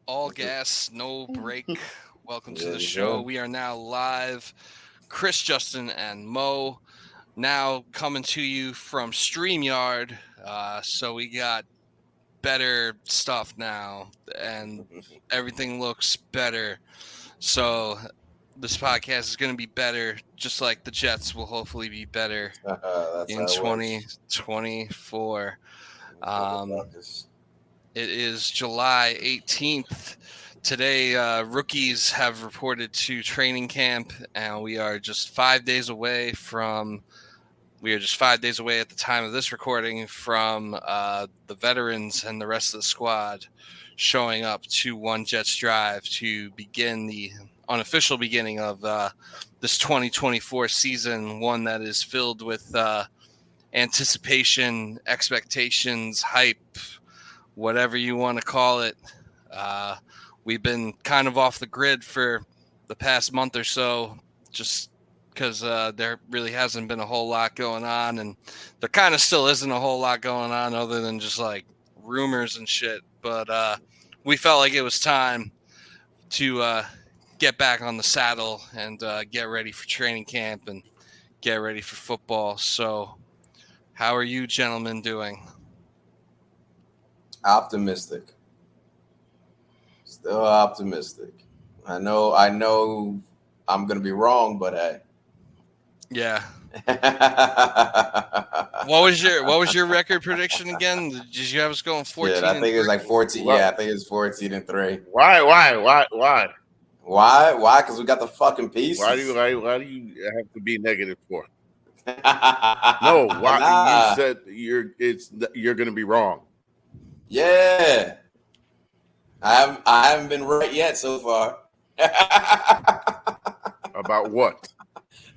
All gas, no break. Welcome to the Yes, show. sir. We are now live. Chris, Justin, and Mo now coming to you from StreamYard. So we got better stuff now, and everything looks better. So this podcast is going to be better, just like the Jets will hopefully be better That's in how it works. 2024. Um, Motherfuckers. It is July 18th. Today, rookies have reported to training camp, and we are just 5 days away from. We are just 5 days away at the time of this recording from the veterans and the rest of the squad showing up to One Jets Drive to begin the unofficial beginning of this 2024 season, one that is filled with anticipation, expectations, hype, whatever you want to call it. We've been kind of off the grid for the past month or so, just because there really hasn't been a whole lot going on, and there kind of still isn't a whole lot going on other than just like rumors and shit. But we felt like it was time to get back on the saddle and get ready for training camp and get ready for football. So, how are you gentlemen doing? Optimistic. Still optimistic. I know I'm gonna be wrong, but hey. Yeah. Shit, What was your record prediction again? Did you have us going 14 I and think it was 3? like 14. What? Yeah, I think it was 14-3. Why? Why? Because we got the fucking pieces. Why do you have to be negative for? No, why you Nah. said you're going to be wrong Yeah. I haven't been right yet so far. about what?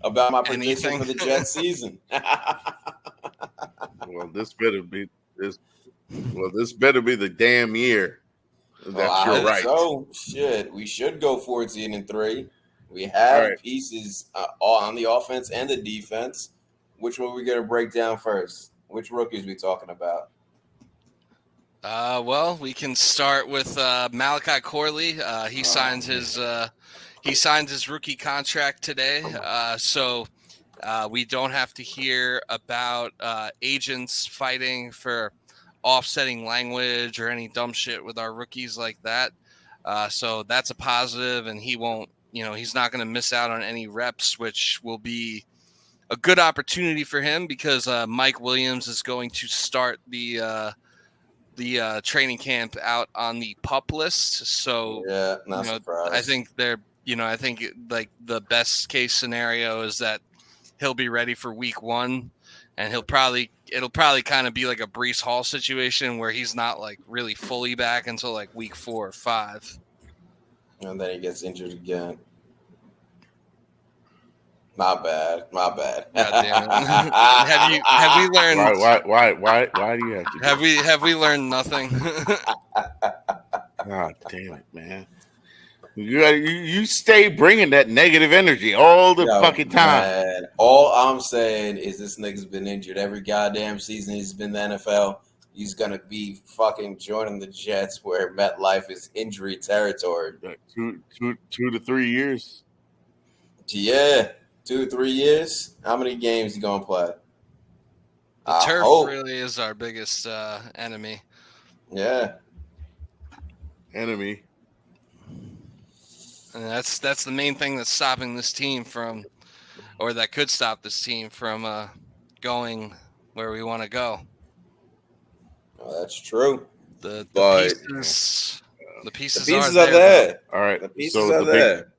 About my prediction Anything? for the Jets season. Well, this better be this. Well, this better be the damn year Well, that I you're hope right. so. Shit, we should go 14-3. We All have right. pieces all on the offense and the defense. Which one we gonna break down first? Which rookies we talking about? Well, we can start with Malachi Corley. He signed his rookie contract today. So we don't have to hear about agents fighting for offsetting language or any dumb shit with our rookies like that. So that's a positive, and he's not going to miss out on any reps, which will be a good opportunity for him because Mike Williams is going to start the training camp out on the pup list. So, Yeah, not surprised. I think like the best case scenario is that he'll be ready for week 1, and it'll probably kind of be like a Brees Hall situation where he's not like really fully back until like week 4 or 5. And then he gets injured again. My bad. God damn it. have we learned Why do you have to? have we learned nothing? God damn it, man! You stay bringing that negative energy all the Yo, fucking time. man, all I'm saying is this nigga's been injured every goddamn season he's been in the NFL. He's gonna be fucking joining the Jets where MetLife is injury territory. Like 2 to 3 years. Yeah, 2 3 years. How many games he gonna play? The I turf hope. really is our biggest enemy. Yeah. Enemy. And that's the main thing that's stopping this team from, or that could stop this team from going where we want to go. Oh, that's true. The But pieces, the the pieces, pieces are are there. there. All right. The pieces So are there.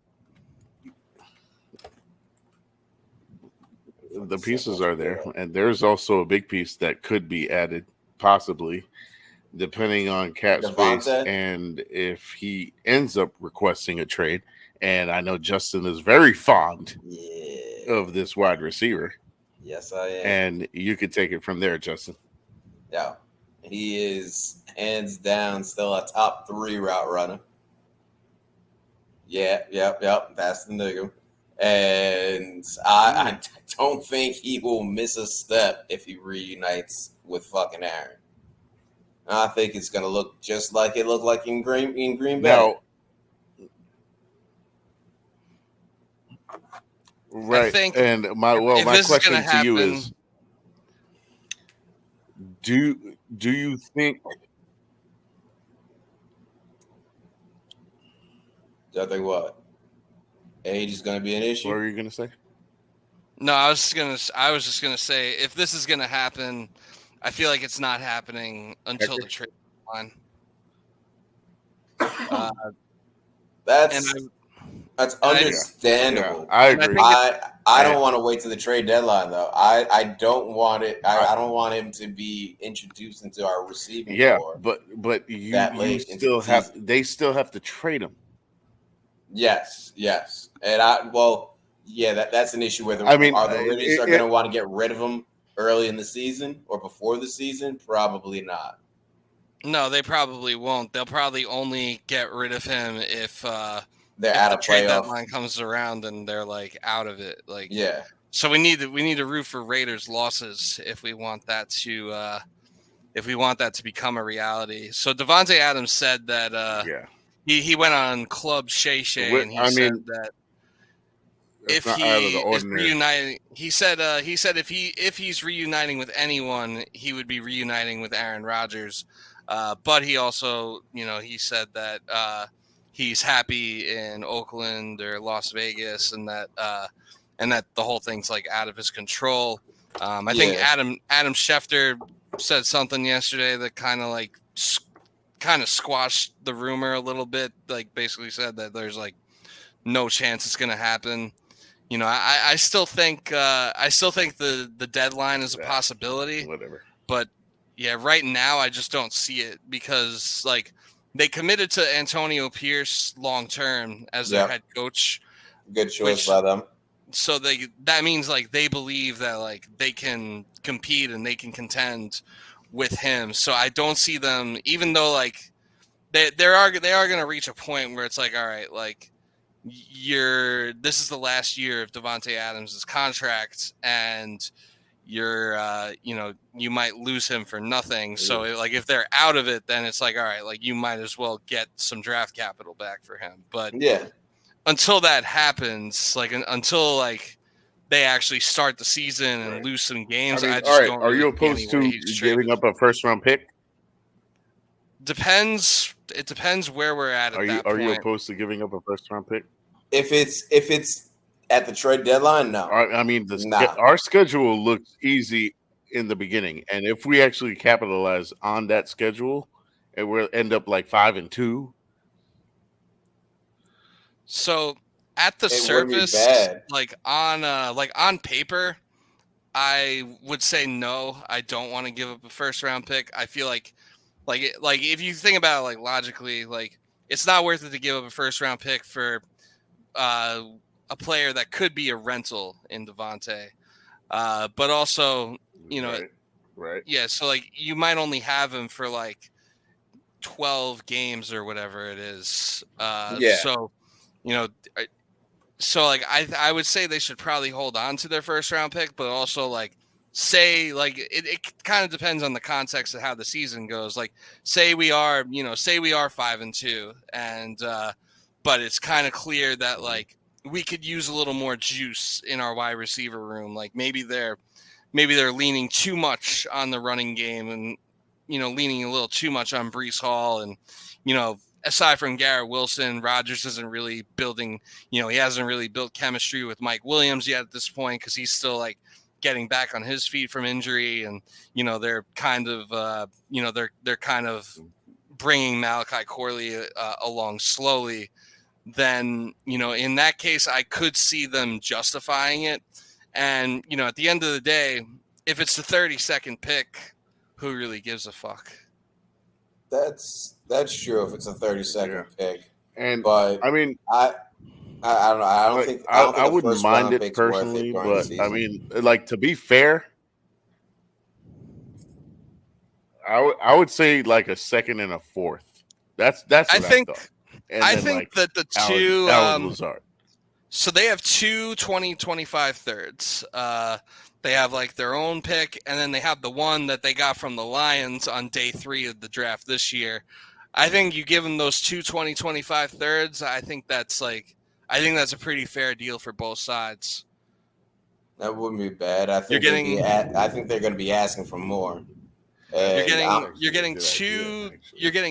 the pieces are there, and there's also a big piece that could be added, possibly, depending on Cap's face Devontae? and if he ends up requesting a trade. And I know Justin is very fond Yeah. of this wide receiver, Yes, I am. and you could take it from there, Justin. Yeah. He is hands down still a top 3 route runner. Yeah, yep. That's the nigga. And I don't think he will miss a step if he reunites with fucking Aaron. I think it's going to look just like it looked like in Green Bay. Now, right. I think And my question to you is, do you think? I think what? Age is going to be an issue. What were you going to say? No, I was just gonna say, if this is gonna happen, I feel like it's not happening until the trade deadline. That's understandable. Yeah, I agree. I don't want to wait to the trade deadline though. I don't want it. I don't want him to be introduced into our receiving core. But you still have. They still have to trade him. Yes, and that's an issue. Whether are the Raiders going to want to get rid of him early in the season or before the season? Probably not. No, they probably won't. They'll probably only get rid of him if they're out of trade playoff. deadline comes around and they're like out of it. Like, yeah. So we need to root for Raiders losses if we want that to become a reality. So Davante Adams said that he went on Club Shay Shay and he said that if he is reuniting, he said if he's reuniting with anyone, he would be reuniting with Aaron Rodgers. But he also, he said that he's happy in Oakland or Las Vegas, and that the whole thing's like out of his control. I think Adam Schefter said something yesterday that kind of squashed the rumor a little bit. Like basically said that there's like no chance it's going to happen. I still think the deadline is a possibility. Whatever. But yeah, right now I just don't see it because like they committed to Antonio Pierce long term as their head coach. Good choice by them. So that means like they believe that like they can compete and they can contend with him. So I don't see them, even though like they are going to reach a point where it's like, all right, like this is the last year of Davante Adams' contract, and you might lose him for nothing. So like if they're out of it, then it's like, all right, like you might as well get some draft capital back for him. But until that happens, like until like they actually start the season and lose some games, I just don't. Are you opposed to giving up a first-round pick? Depends. It depends where we're at that point. Are you opposed to giving up a first-round pick? If it's at the trade deadline, no. I mean, our schedule looks easy in the beginning, and if we actually capitalize on that schedule, and we'll end up like 5-2. So at the surface, like on paper, I would say no. I don't want to give up a first-round pick. I feel like if you think about it, like logically, like it's not worth it to give up a first-round pick for a player that could be a rental in Davante, but also right. Yeah, so like you might only have him for like 12 games or whatever it is. So like I would say they should probably hold on to their first round pick, but also like say like it kind of depends on the context of how the season goes. Like say we are 5-2, and but it's kind of clear that like we could use a little more juice in our wide receiver room. Like maybe they're leaning too much on the running game, and leaning a little too much on Breece Hall, and aside from Garrett Wilson, Rodgers isn't really building, he hasn't really built chemistry with Mike Williams yet at this point, because he's still like getting back on his feet from injury. And, they're kind of, they're kind of bringing Malachi Corley along slowly. Then, in that case, I could see them justifying it. And, at the end of the day, if it's the 32nd pick, who really gives a fuck? That's true if it's a 32nd pick. But I mean, I don't know. I wouldn't mind it personally, but I mean, like, to be fair, I would say like a second and a fourth. That's what I thought. And I think that the two Alan Lazard. So they have two 2025 thirds. They have like their own pick, and then they have the one that they got from the Lions on day 3 of the draft this year. I think you give them those 2025 thirds. I think that's a pretty fair deal for both sides. That wouldn't be bad. I think You're they're going to be asking for more. You're And getting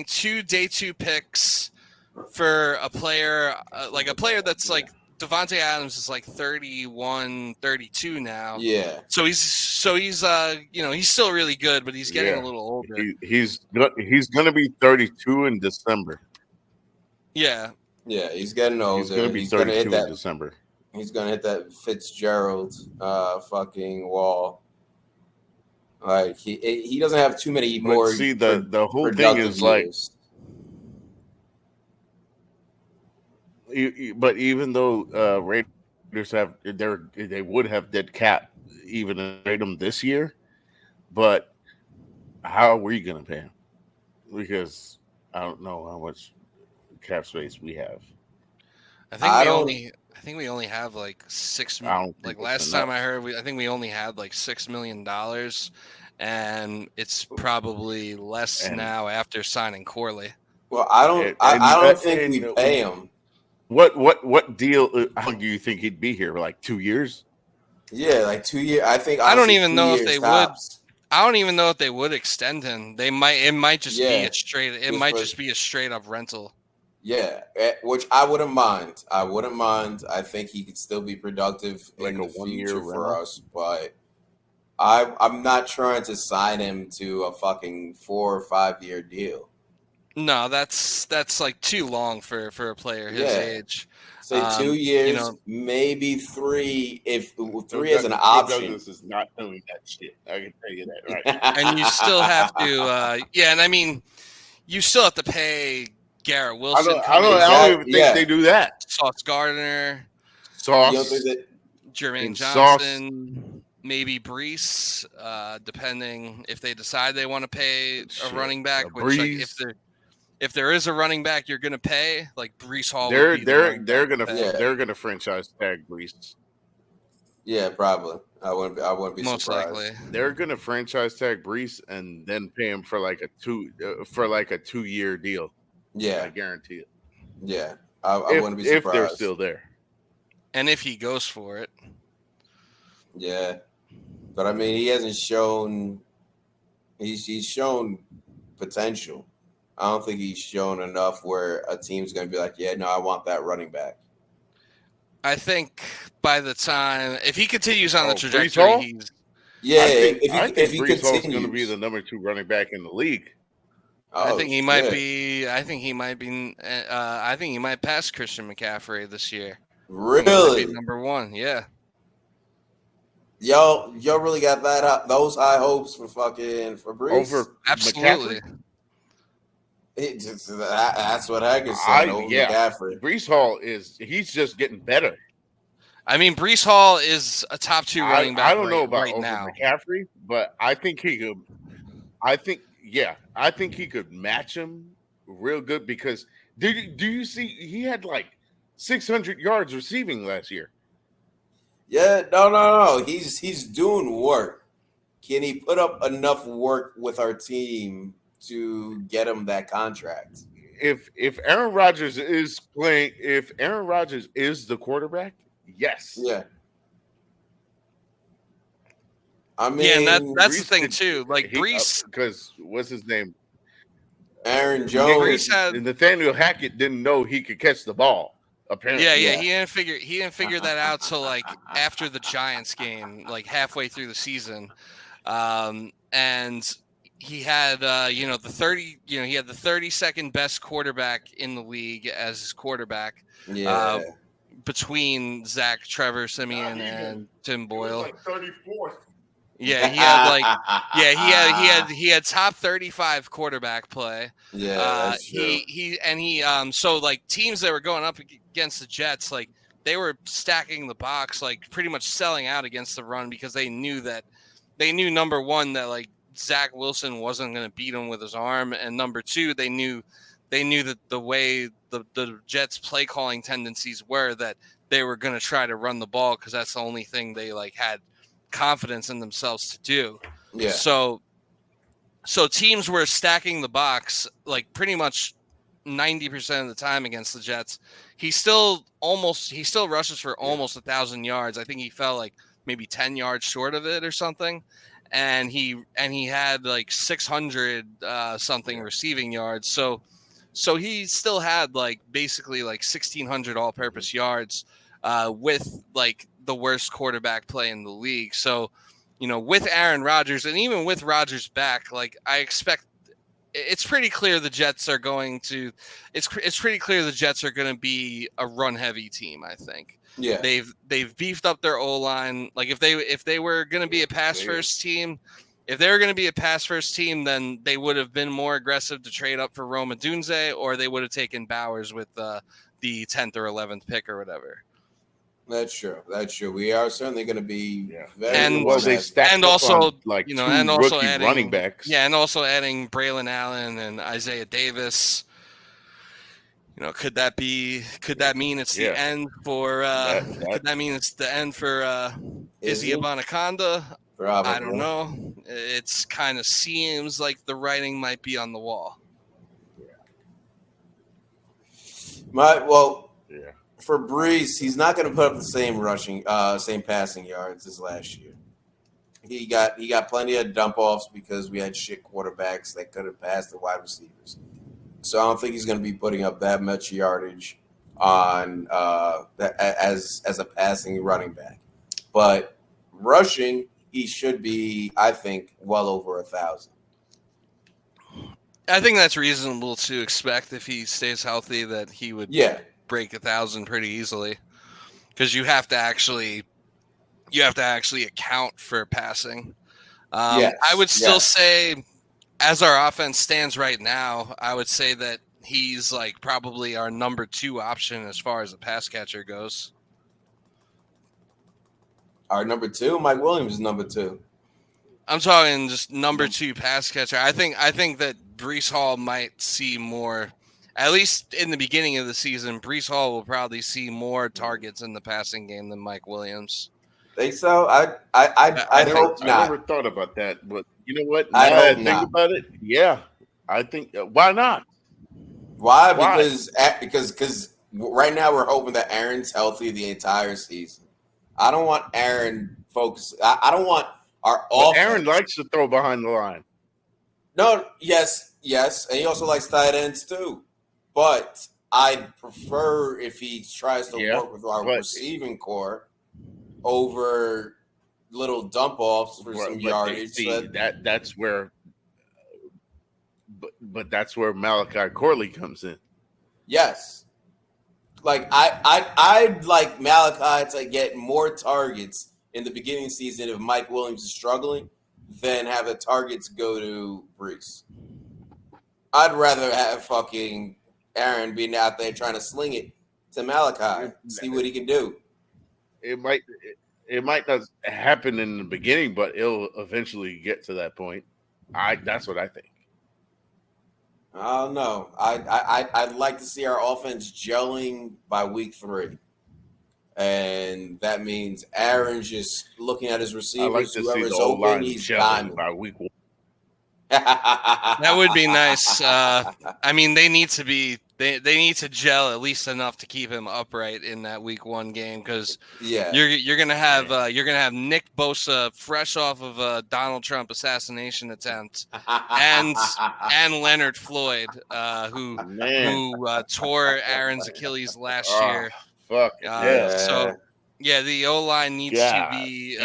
two day 2 picks for a player that's like Devontae Adams is like 31, 32 now. yeah, So he's he's still really good, but he's getting a little older. He's going to be 32 in December. yeah, he's getting older. He's going to be 32 in December. He's going to hit that Fitzgerald fucking wall. Like he doesn't have too many more. See, the whole thing is years. But even though Raiders they would have dead cap even if they trade him this year, but how are we going to pay him? Because I don't know how much cap space we have. I think we only have like last time I heard, I think we only had like $6 million, and it's probably less now after signing Corley. Well, I don't think we pay him. What deal? How long do you think he'd be here? Like 2 years? Yeah, like 2 years. I don't even know if they would. I don't even know if they would extend him. They might. It might just be a straight. It might just be a straight up rental. Yeah, which I wouldn't mind. I think he could still be productive in the future for us, but I'm not trying to sign him to a fucking 4 or 5 year deal. No, that's like too long for a player his age. Say 2 years, maybe 3. If 3 is an option. Douglas is not doing that shit. I can tell you that right. And you still have to, and I mean, you still have to pay Garrett Wilson. I don't even think they do that. Sauce Gardner, Jermaine Johnson, maybe Brees, depending if they decide they want to pay a running back. Which, like, if there is a running back, you're going to pay like Brees Hall. They're gonna franchise tag Brees. Yeah, probably. I wouldn't be most surprised. likely. They're gonna franchise tag Brees and then pay him for like a 2 year deal. Yeah, I guarantee it. Yeah, I wouldn't be surprised if they're still there, and if he goes for it. Yeah, but I mean, he hasn't shown. He's shown potential. I don't think he's shown enough where a team's going to be like, yeah, no, I want that running back. I think by the time, if he continues on the trajectory, I think Brees Hall is going to be the number 2 running back in the league. I think he might be. I think he might pass Christian McCaffrey this year. Really, number 1. Yeah. Y'all really got those high hopes for Brees? Over absolutely. That's what Haggis said. McCaffrey. Brees Hall he's just getting better. I mean, Brees Hall is a top 2 running back. I don't know about over now. McCaffrey, but I think he could. I think he could match him real good because do you see he had like 600 yards receiving last year? Yeah, no. He's doing work. Can he put up enough work with our team to get him that contract? If Aaron Rodgers is playing, if Aaron Rodgers is the quarterback, yes. Yeah. I mean, and that's the thing too. Like Brees, because what's his name? Aaron Jones. Nathaniel Hackett didn't know he could catch the ball. Apparently, yeah. He didn't figure that out till like after the Giants game, like halfway through the season, and he had he had the 32nd best quarterback in the league as his quarterback. Yeah. Between Zach, Trevor, Simeon, and Tim Boyle. Like 34th. Yeah, he had top 35 quarterback play. Yeah, that's true. So like teams that were going up against the Jets, like they were stacking the box, like pretty much selling out against the run because they knew number 1 that like Zach Wilson wasn't going to beat him with his arm, and number 2 they knew that the way the Jets play calling tendencies were that they were going to try to run the ball because that's the only thing they like had confidence in themselves to do. Yeah. So teams were stacking the box like pretty much 90% of the time against the Jets. He still rushes for almost 1,000 yards. I think he fell like maybe 10 yards short of it or something. And he had like 600 something receiving yards. So he still had like basically like 1,600 all-purpose yards with like the worst quarterback play in the league. So, with Aaron Rodgers and even with Rodgers back, like I expect, it's pretty clear the Jets are going to. It's pretty clear the Jets are going to be a run-heavy team. I think. Yeah. They've beefed up their O-line. Like if they were going to be a pass-first team. If they were going to be a pass-first team, then they would have been more aggressive to trade up for Roma Dunze, or they would have taken Bowers with the 10th or 11th pick or whatever. That's true. We are certainly going to be very and also on, like two and also rookie adding, running backs. Yeah, and also adding Braylon Allen and Isaiah Davis. Could that mean it's the end for? Could that mean it's the end for Izzy Abanikanda? Probably. I don't know. It's kind of seems like the writing might be on the wall. For Brees, he's not going to put up the same passing yards as last year. He got plenty of dump offs because we had shit quarterbacks that could have passed the wide receivers. So I don't think he's going to be putting up that much yardage on as a passing running back. But rushing, he should be, I think, well over 1,000. I think that's reasonable to expect if he stays healthy that he would break 1,000 pretty easily, because you have to actually account for passing. I would still say, as our offense stands right now, I would say that he's like probably our number 2 option as far as a pass catcher goes. Our number 2, Mike Williams is number 2. I'm talking just number 2 pass catcher. I think that Breece Hall might see more, at least in the beginning of the season. Breece Hall will probably see more targets in the passing game than Mike Williams. Think so? I hope not. I never thought about that, but you know what? Now that I think about it, yeah, I think why not? Why? Because right now we're hoping that Aaron's healthy the entire season. I don't want Aaron focus. I don't want our offense. Aaron likes to throw behind the line. No, yes, and he also likes tight ends too. But I'd prefer if he tries to work with our receiving core over little dump offs for some yardage. That's where, but that's where Malachi Corley comes in. Yes, like I'd like Malachi to get more targets in the beginning of the season if Mike Williams is struggling than have the targets go to Breece. I'd rather have fucking Aaron being out there trying to sling it to Malachi, see what he can do. It might not happen in the beginning, but it'll eventually get to that point. That's what I think. I don't know. I'd like to see our offense gelling by week 3. And that means Aaron's just looking at his receivers. Whoever's open, he's diamond. By week 1. That would be nice. I mean, they need to be. They need to gel at least enough to keep him upright in that week 1 game, because you're gonna have Nick Bosa fresh off of a Donald Trump assassination attempt, and Leonard Floyd who tore Aaron's Achilles last year. Fuck So the O-line needs to be.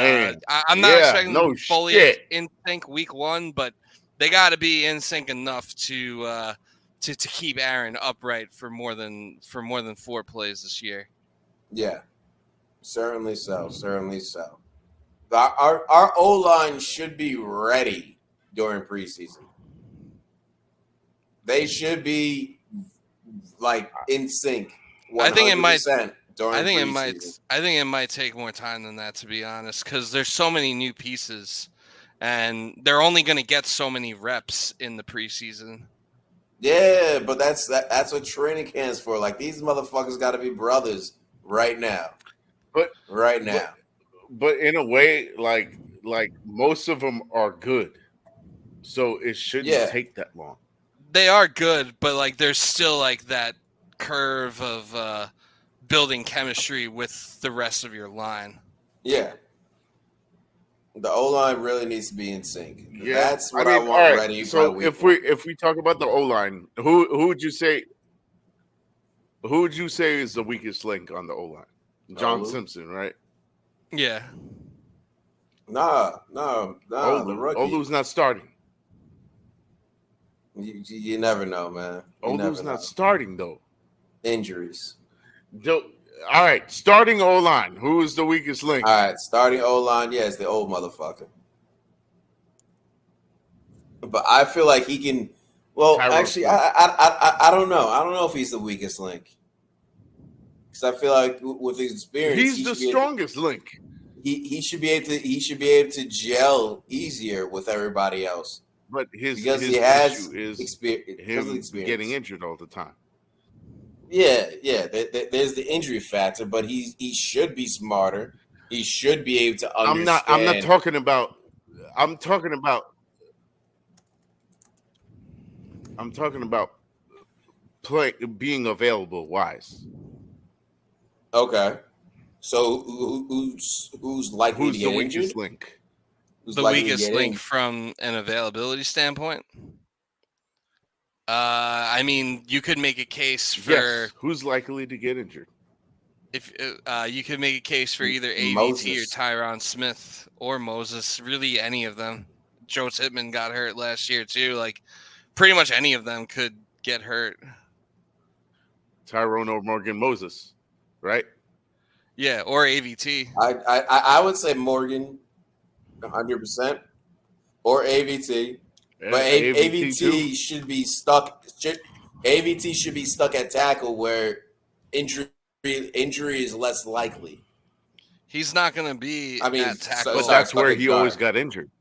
I'm not expecting them fully in sync week 1, but they got to be in sync enough to keep Aaron upright for more than 4 plays this year. Yeah, certainly so. Our O-line should be ready during preseason. They should be like in sync. 100% I think it might. During I think it might take more time than that, to be honest, because there's so many new pieces, and they're only going to get so many reps in the preseason. Yeah, but that's what training camp's for. Like, these motherfuckers got to be brothers right now. but in a way, like most of them are good, so it shouldn't take that long. They are good, but like there's still like that curve of building chemistry with the rest of your line. Yeah. The O-line really needs to be in sync. Yeah, That's what I want ready. So if we talk about the O-line, who would you say? Who would you say is the weakest link on the O-line? John Simpson, right? Yeah. No, the rookie. Olu's not starting. You never know, man. Olu's not starting though. Injuries. All right, starting O-line. Who is the weakest link? All right, starting O-line. Yeah, it's the old motherfucker. But I feel like he can. Well, actually, I don't know. I don't know if he's the weakest link. Because I feel like with his experience, he's the strongest link. He should be able to. He should be able to gel easier with everybody else. But his issue is experience. Getting injured all the time. Yeah. There's the injury factor, but he should be smarter. He should be able to understand. I'm not talking about. I'm talking about being available wise. Okay. So who's likely to get the weakest injured? Link? Who's the weakest link from an availability standpoint? I mean, you could make a case for who's likely to get injured. If you could make a case for either AVT Moses. or Tyron Smith or Moses, really any of them. Joe Tippmann got hurt last year too. Like pretty much any of them could get hurt. Tyrone or Morgan Moses, right? Yeah, or AVT. I would say Morgan, 100%, or AVT. But AVT should be stuck. AVT should be stuck at tackle where injury is less likely. He's not going to be at tackle. But that's where he always got injured.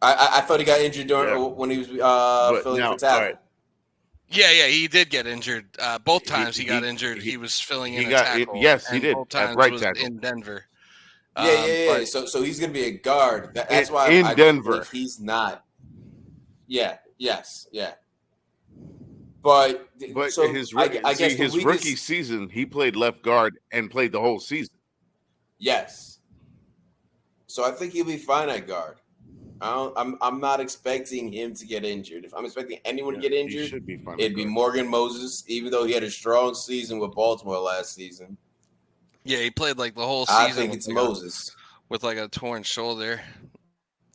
I thought he got injured when he was filling for tackle. Right. Yeah, he did get injured. Both times he got injured, he was filling in a tackle. Yes, he did. Both times right was tackle. in Denver. Yeah. So he's going to be a guard. That's why in Denver he's not. Yeah. Yes. Yeah. But so his rookie season, he played left guard and played the whole season. Yes. So I think he'll be fine at guard. I'm not expecting him to get injured. If I'm expecting anyone to get injured, it'd be Morgan Moses, even though he had a strong season with Baltimore last season. Yeah, he played like the whole season. I think it's Moses with like a torn shoulder.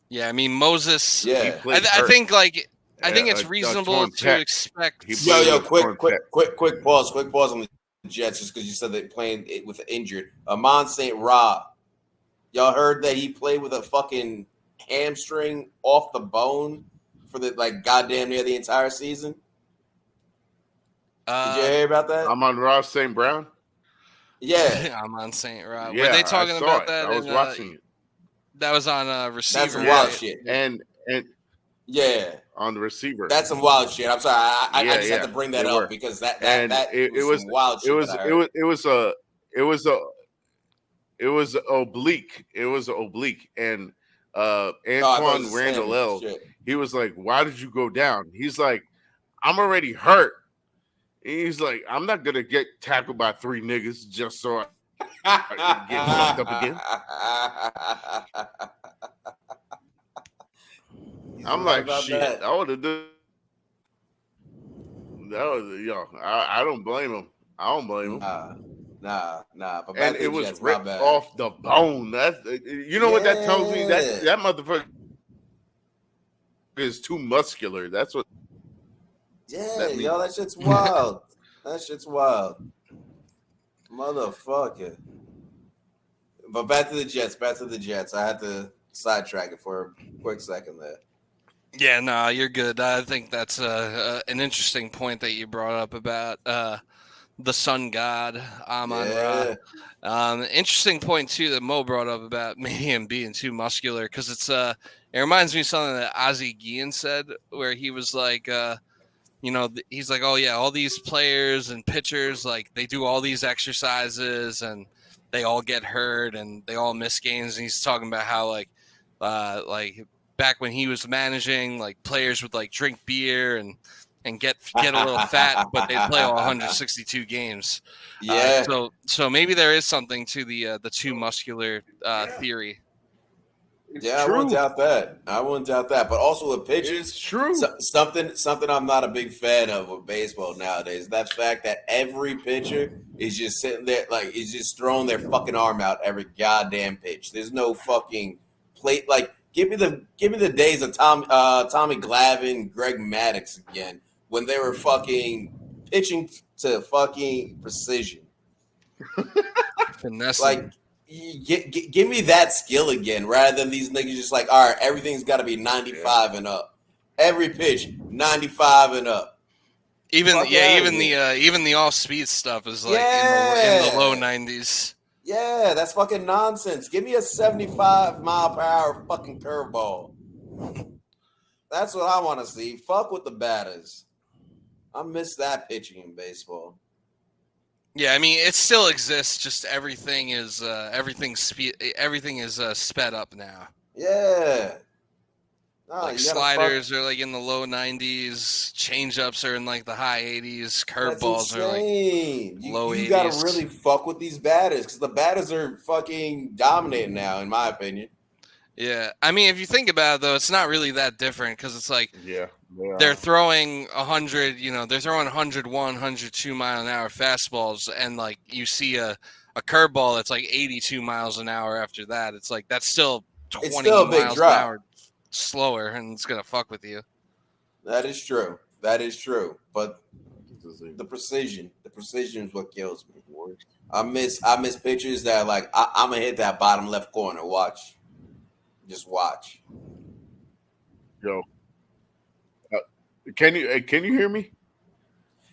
Yeah, I mean Moses. Yeah, I think it's reasonable to expect. Quick pause on the Jets just because you said they're playing it with an injured Amon St. Rob. Y'all heard that he played with a fucking hamstring off the bone for the goddamn near the entire season. Did you hear about that? I'm on Ross St. Brown. Yeah, I'm on St. Rob. Yeah, were they talking about that? I was watching it. That was on receiver. That's some wild shit. And yeah, on the receiver. That's some wild shit. I'm sorry. I just had to bring that up because that was wild shit. It was oblique. It was oblique. And Antoine Randall, he was like, "Why did you go down?" He's like, "I'm already hurt." He's like, "I'm not gonna get tackled by 3 niggas just so I get fucked up again." I'm like, shit. I would have done. That was I don't blame him. I don't blame him. Nah. But and it was ripped off the bone. That's what that tells me. That motherfucker is too muscular. That's what. Yeah, that shit's wild. That shit's wild, motherfucker. But back to the Jets. I had to sidetrack it for a quick second there. Yeah, no, you're good. I think that's an interesting point that you brought up about the sun god Amon Ra. Interesting point too that Mo brought up about maybe him being too muscular because it reminds me of something that Ozzie Guillen said where he was like, he's like, oh yeah, all these players and pitchers like they do all these exercises and they all get hurt and they all miss games. And he's talking about how like back when he was managing, like players would like drink beer and get a little fat, but they'd play all 162 games. Yeah. So maybe there is something to the too muscular theory. Yeah, true. I wouldn't doubt that. But also with pitchers, it's true. Something I'm not a big fan of with baseball nowadays. That fact that every pitcher is just sitting there, like, is just throwing their fucking arm out every goddamn pitch. There's no fucking plate. Like, give me the days of Tommy Glavine, Greg Maddux again, when they were fucking pitching to fucking precision. Finesse. Like, give me that skill again, rather than these niggas just like, all right, everything's got to be 95 and up. Every pitch, 95 and up. Even the off speed stuff is like in the low 90s. Yeah, that's fucking nonsense. Give me a 75 mile per hour fucking curveball. That's what I want to see. Fuck with the batters. I miss that pitching in baseball. Yeah, I mean it still exists. Just everything is sped up now. Yeah. No, like sliders are like in the low 90s, changeups are in like the high 80s, curveballs are like low 80s. You gotta really fuck with these batters because the batters are fucking dominating now, in my opinion. Yeah, I mean if you think about it though, it's not really that different because it's like they're throwing 100, they're throwing 101, 102 mile an hour fastballs, and like you see a curveball that's like 82 miles an hour after that. It's like that's still 20 miles an hour slower, and it's gonna fuck with you. That is true. But the precision is what kills me. I miss pitchers that like I'm gonna hit that bottom left corner. Just watch. Yo. Can you hear me?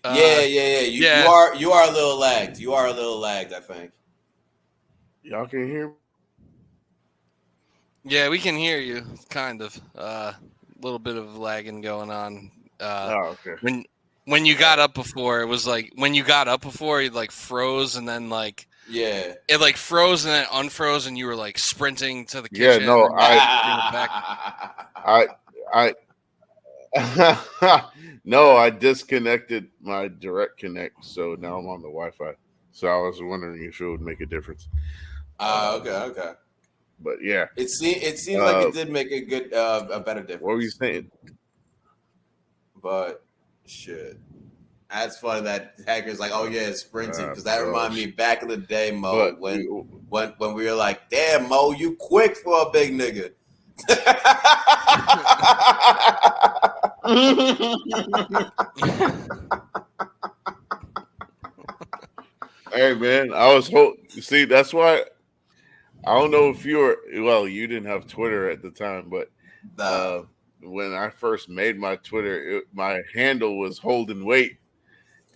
Yeah. You are a little lagged. I think. Y'all can hear me? Yeah, we can hear you. Kind of. A little bit of lagging going on. Okay. When you got up before, it was like you like froze and then like it like froze and then unfroze and you were like sprinting to the kitchen. Yeah, no, I disconnected my direct connect, so now I'm on the Wi-Fi. So I was wondering if it would make a difference. Okay. But yeah, it seems like it did make a better difference. What were you saying? But shit, that's funny that Hacker's like, oh yeah, sprinting, because that reminded me back in the day, Mo, when we were like, damn, Mo, you quick for a big nigga. Hey man, see, that's why I don't know if you didn't have Twitter at the time, but when I first made my Twitter, my handle was holding weight,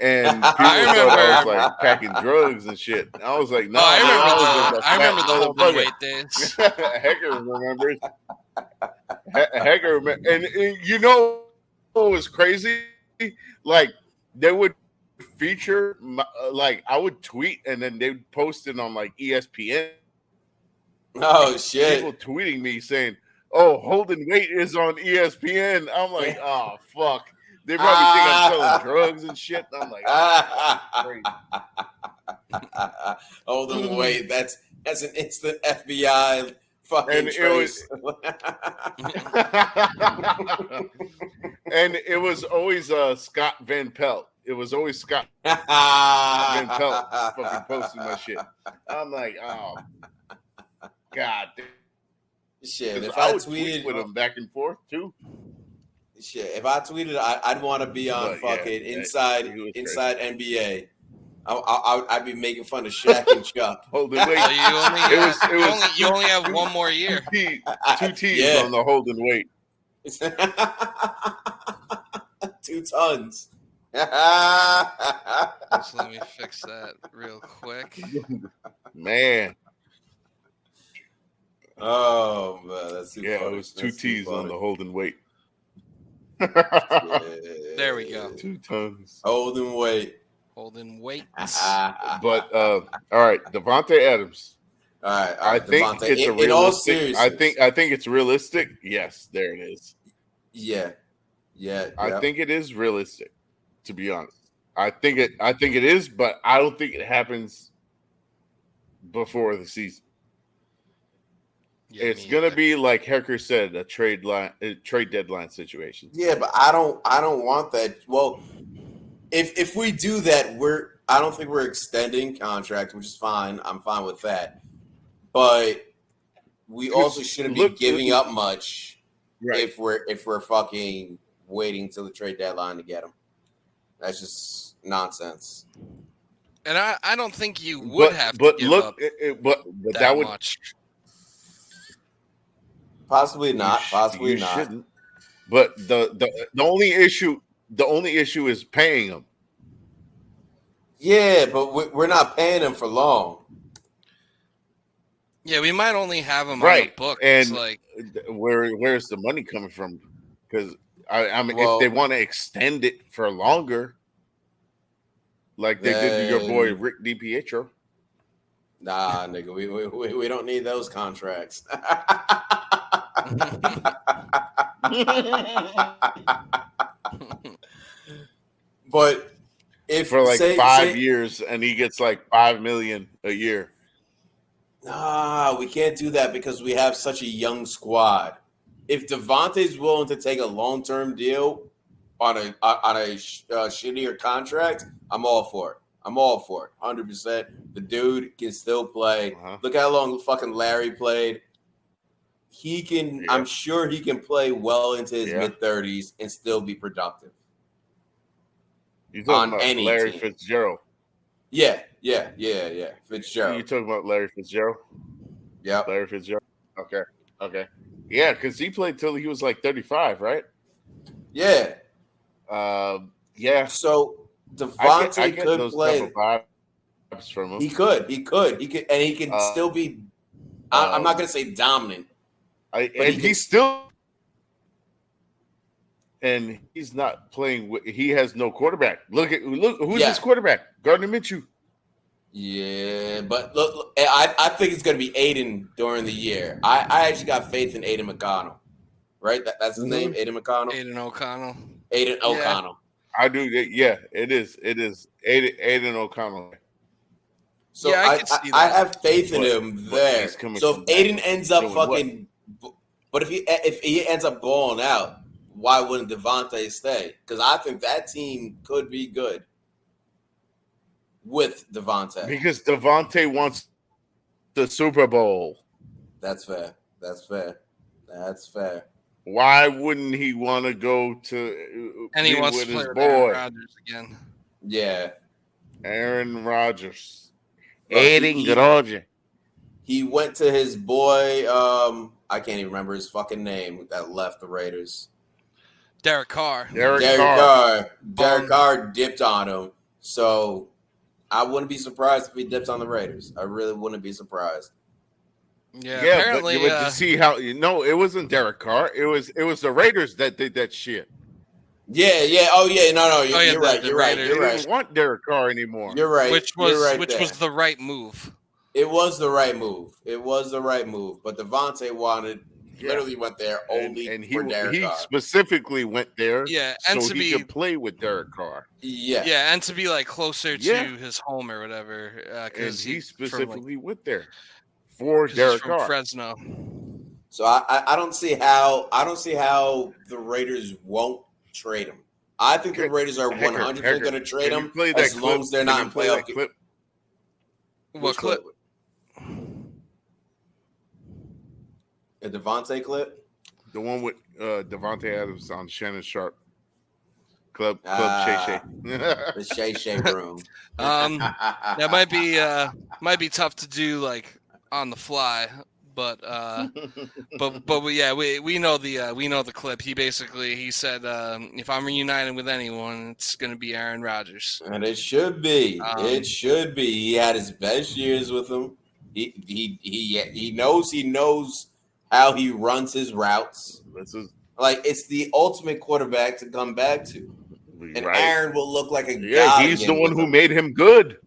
and people thought I was like packing drugs and shit. And I was like, no, I remember the holding weight days. Hecker remembers. Hecker, and you know what was crazy? Like they would feature, like I would tweet, and then they'd post it on like ESPN. Oh shit! People tweeting me saying, "Oh, holding weight is on ESPN." I'm like, "Oh fuck!" They probably think I'm selling drugs and shit. And I'm like, crazy. Holding weight. That's an instant FBI fucking trace. And it was always Scott Van Pelt. It was always Scott Van Pelt fucking posting my shit. I'm like, oh god. Shit, if I I would tweeted with him back and forth too. Shit, if I tweeted, I'd want to be on fucking inside NBA. I'd be making fun of Shaq and Chuck. Holding weight. You only have one more year. Two T's on the holding weight. 2 tons. Just let me fix that real quick. Man. Oh man, that's too funny. It was 2 T's on the holding weight. There we go. 2 tons. Holding weight. Holding weight. But all right, Devontae Adams. All right, I think Devontae, it's a in all realistic. seriousness, I think it's realistic. Yes, there it is. Yeah. I think it is realistic. To be honest, I think it is, but I don't think it happens before the season. Yeah, It's gonna be like Hecker said, a trade deadline situation. Yeah, but I don't want that. Well, if we do that, I don't think we're extending contracts, which is fine. I'm fine with that. But we also shouldn't be giving up much if we're fucking waiting till the trade deadline to get him. That's just nonsense. And I don't think you would have to give up that much. Possibly not. Possibly not. Shouldn't. But the only issue is paying him. Yeah, but we're not paying him for long. Yeah, we might only have him on the books. And like, where's the money coming from? Because I mean, if they want to extend it for longer, like they did to your boy Rick DiPietro. Nah, nigga, we don't need those contracts. But if for like 5 years and he gets like $5 million a year. Nah, we can't do that because we have such a young squad. If Devontae's willing to take a long-term deal on a shittier contract, I'm all for it. 100%. The dude can still play. Look how long fucking Larry played. He can. Yeah. I'm sure he can play well into his mid-30s and still be productive. You talking about Larry team. Fitzgerald? Yeah. Fitzgerald. You talking about Larry Fitzgerald? Yeah, Larry Fitzgerald. Okay. Yeah, because he played till he was like 35, right? Yeah. Yeah. So Devontae could those play. Vibes from him. He could, and he can still be. I'm not gonna say dominant. And he's not playing. He has no quarterback. Look who's his quarterback? Gardner Minshew. Yeah, but look, I think it's gonna be Aiden during the year. I actually got faith in Aiden McConnell. Right, that's his name, Aiden McConnell. Aiden O'Connell. I do. Yeah, it is. Aiden O'Connell. So yeah, I can see that. I have faith in him there. So if Aiden ends up fucking, but if he ends up balling out, why wouldn't Devontae stay? Because I think that team could be good with Devontae. Because Devontae wants the Super Bowl. That's fair. Why wouldn't he want to go to and he wants to play with Aaron Rodgers again? Yeah, Aaron Rodgers. Rodgers. He went to his boy. I can't even remember his fucking name that left the Raiders. Derek Carr. Derek Carr dipped on him. So I wouldn't be surprised if he dips on the Raiders. I really wouldn't be surprised. Yeah, apparently. But you see how it wasn't Derek Carr. It was the Raiders that did that shit. Yeah. Oh yeah. No. You're right. You're right. They didn't want Derek Carr anymore. You're right. Which was the right move. It was the right move. But Devontae literally went there only for Derek Carr. He specifically went there, and so he could play with Derek Carr. Yeah, and to be like closer to his home or whatever. Because he specifically went there for Derek Carr. Fresno. So I don't see how the Raiders won't trade him. I think the Raiders are 100% going to trade him as long as they're not in playoff. What clip? A Devontae clip? The one with Devontae Adams on Shannon Sharp. Club Shay. The Shay room. That might be tough to do like on the fly, but we know the clip. He said if I'm reunited with anyone, it's gonna be Aaron Rodgers. And it should be. He had his best years with him. He knows how he runs his routes. Like it's the ultimate quarterback to come back to. and Aaron will look like a god. Yeah, he's the one who made him good.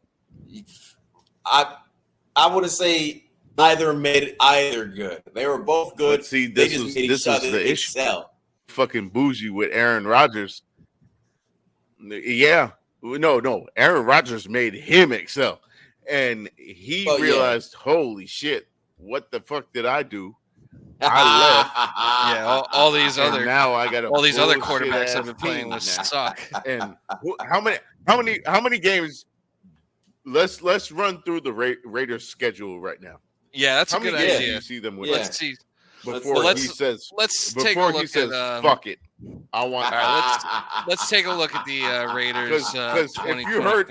I wouldn't say either made either good. They were both good. But see, they just made each other the excel. Issue. Fucking bougie with Aaron Rodgers. Yeah. No. Aaron Rodgers made him excel. And he realized, holy shit, what the fuck did I do? I left. Yeah, all these other now I got all these other quarterbacks I've been playing with suck. And how many games? Let's run through the Raiders schedule right now. Yeah, that's how a good many games idea. Do you see them with? Let's see. Before he says, let's take a look at. Fuck it. I want. All right, let's take a look at the Raiders. Because if you heard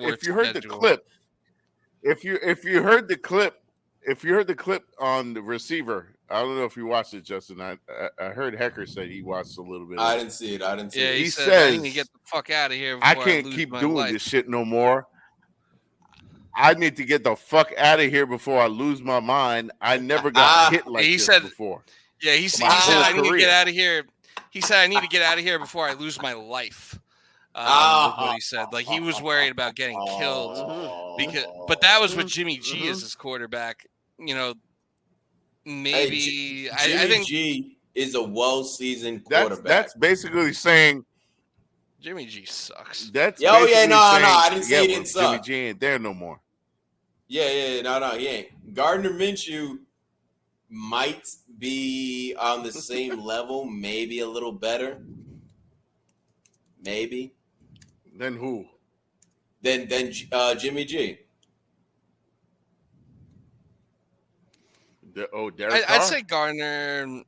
the clip, if you heard the clip on the receiver, I don't know if you watched it, Justin. I heard Hecker said he watched a little bit. I didn't see it. Yeah, he said, says, "I need to get the fuck out of here. I can't keep doing this shit no more. I need to get the fuck out of here before I lose my mind. I never got hit like this before." Yeah, he said I need to get out of here. He said I need to get out of here before I lose my life. What he said. Like he was worried about getting killed but that was with Jimmy G as his quarterback. You know, maybe I think G is a well-seasoned quarterback. That's basically saying Jimmy G sucks. That's no, I didn't say he didn't suck. Jimmy G ain't there no more. Yeah, no, he ain't. Gardner Minshew might be on the same level, maybe a little better. Maybe. Then who? Then Jimmy G. Derek I'd say Gardner. No.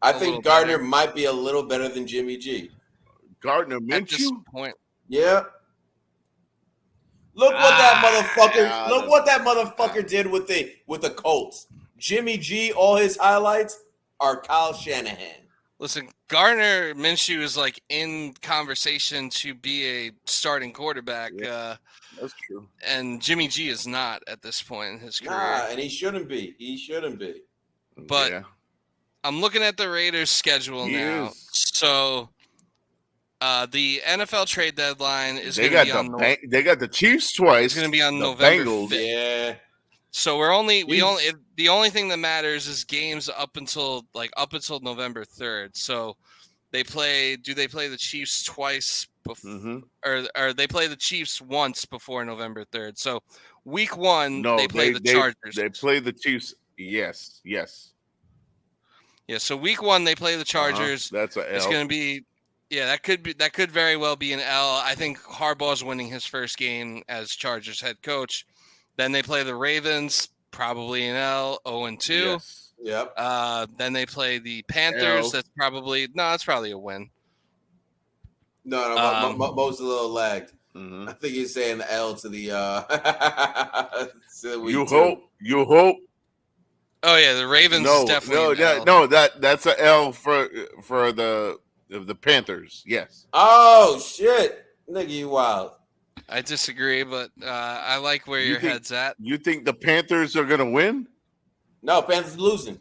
I think Gardner might be a little better than Jimmy G. Gardner Minshew? At this point. Yeah. Look what that motherfucker did with the Colts. Jimmy G, all his highlights are Kyle Shanahan. Listen, Gardner Minshew is like in conversation to be a starting quarterback. Yeah, that's true. And Jimmy G is not at this point in his career. And he shouldn't be. But yeah. I'm looking at the Raiders' schedule now. So the NFL trade deadline is going to be on. They got the Chiefs twice. It's going to be on November 5th. Yeah. So the only thing that matters is games up until November 3rd. So they play. Do they play the Chiefs twice before, or they play the Chiefs once before November 3rd? So week 1 they play the Chargers. They play the Chiefs. Yes. Yeah. So week 1 they play the Chargers. That's an L. It's going to be. Yeah, that could very well be an L. I think Harbaugh's winning his first game as Chargers head coach. Then they play the Ravens, probably an L, 0-2. Yes. Yep. Then they play the Panthers. That's probably a win. No, most a little lagged. I think he's saying the L to the. You hope. Oh yeah, the Ravens is definitely an L. That's an L for the Panthers. Yes. Oh shit, nigga, you wild. I disagree, but I like where your head's at. You think the Panthers are going to win? No, Panthers losing.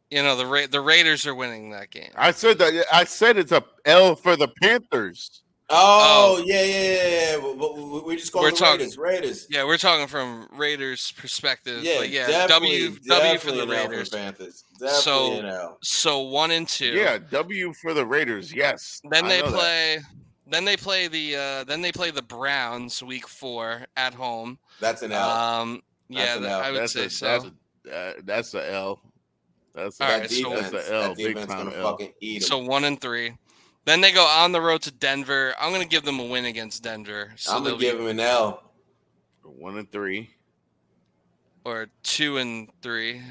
You know, the Raiders are winning that game. I said that. I said it's a L for the Panthers. Oh. Yeah. We're just calling the Raiders. Yeah, we're talking from Raiders' perspective. Yeah, but yeah, W for the Raiders. For Panthers. Definitely an L. So 1 and 2. Yeah, W for the Raiders. Yes. Then they play. Then they play the Browns week 4 at home. That's an L. I would say so. That's an L. That's an L. Big time L. Fucking eat so 1 and 3. Then they go on the road to Denver. I'm going to give them a win against Denver. So I'm going to give them an L. 1 and 3. Or 2 and 3.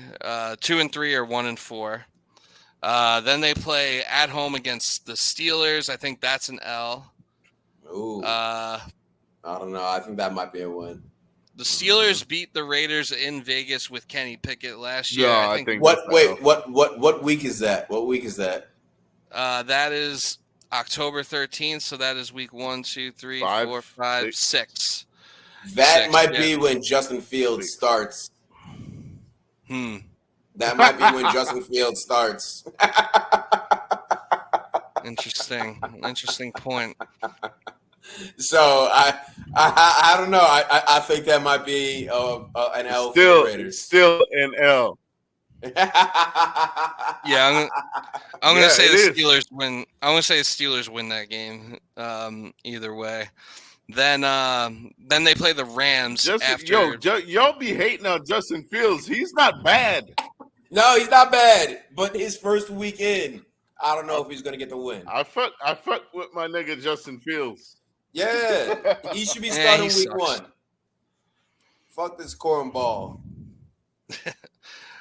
2 and 3 or 1 and 4. Then they play at home against the Steelers. I think that's an L. Ooh. I don't know. I think that might be a win. The Steelers beat the Raiders in Vegas with Kenny Pickett last year. Yeah, I think. What week is that? What week is that? That is October 13th. So that is week 1, 2, 3, 4, 5, 6. That might be when Justin Fields starts. That might be when Justin Fields starts. Interesting point. So I don't know. I think that might be an L for the Raiders. Still an L. Yeah, I'm gonna say the Steelers win. I'm gonna say the Steelers win that game. Either way, then they play the Rams after. Y'all be hating on Justin Fields. He's not bad. No, he's not bad. But his first week in, I don't know if he's gonna get the win. I fuck with my nigga Justin Fields. Yeah, he should be starting week 1. Fuck this cornball.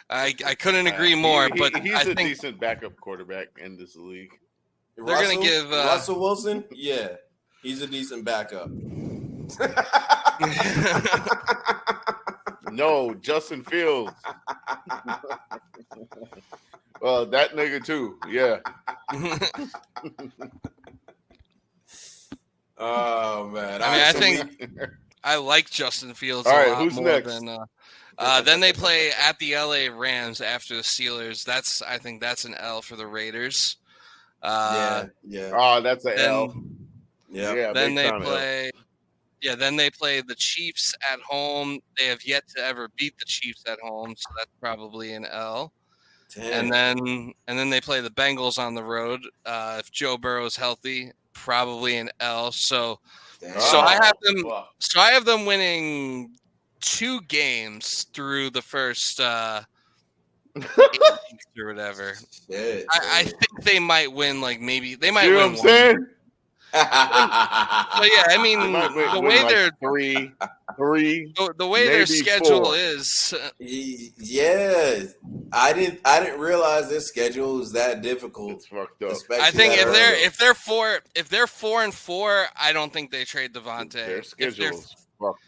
I couldn't agree more, but he's a decent backup quarterback in this league. They're going to give Russell Wilson. Yeah, he's a decent backup. No, Justin Fields. Well, that nigga too. Yeah. Oh man! I think I like Justin Fields a lot more next? than. Then they play at the LA Rams after the Steelers. I think that's an L for the Raiders. Yeah. Oh, that's an L. Yeah. Then they play. Yeah, then they play the Chiefs at home. They have yet to ever beat the Chiefs at home, so that's probably an L. Damn. And then they play the Bengals on the road. If Joe Burrow's healthy, probably an L. So I have them winning 2 games through the first 8 weeks or whatever. Shit, I think they might win. Like maybe they might win. What I'm saying? But yeah, I mean the way they're 3, the way their schedule 4. is. Yeah, I didn't realize their schedule is that difficult. It's fucked up. I think if they're 4-4, I don't think they trade Devontae. Their schedule is fucked.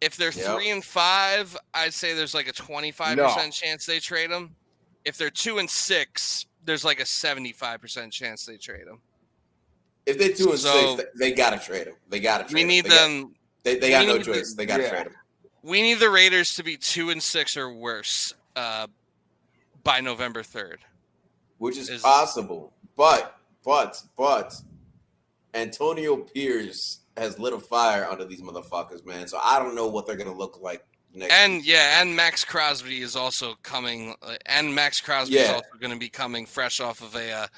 If they're 3-5, I'd say there's like a 25% chance they trade him. If they're 2-6, there's like a 75% chance they trade him. If they're 2-6, they gotta trade him. They gotta trade him. We need them. They got no choice. They gotta trade him. We need the Raiders to be 2-6 or worse by November 3rd, which is possible. But Antonio Pierce has lit a fire under these motherfuckers, man. So I don't know what they're gonna look like next. And Max Crosby is also coming. And Max Crosby is also going to be coming fresh off of a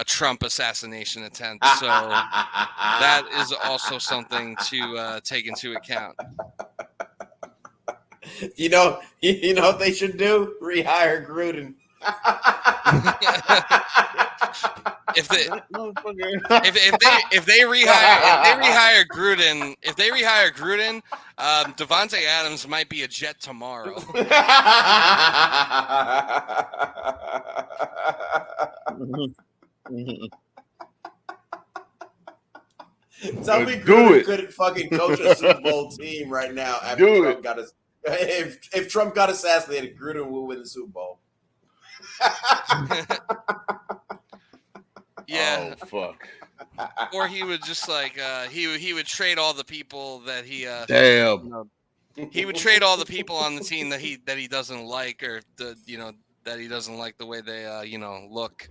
Trump assassination attempt. So that is also something to take into account. You know what they should do? Rehire Gruden. If they rehire Gruden, Devontae Adams might be a Jet tomorrow. Tell me Gruden couldn't fucking coach a Super Bowl team right now after Trump got his. If Trump got assassinated, Gruden will win the Super Bowl. Yeah. Oh fuck. Or he would just like he would trade all the people that he he would trade all the people on the team that he doesn't like, or that he doesn't like the way they look.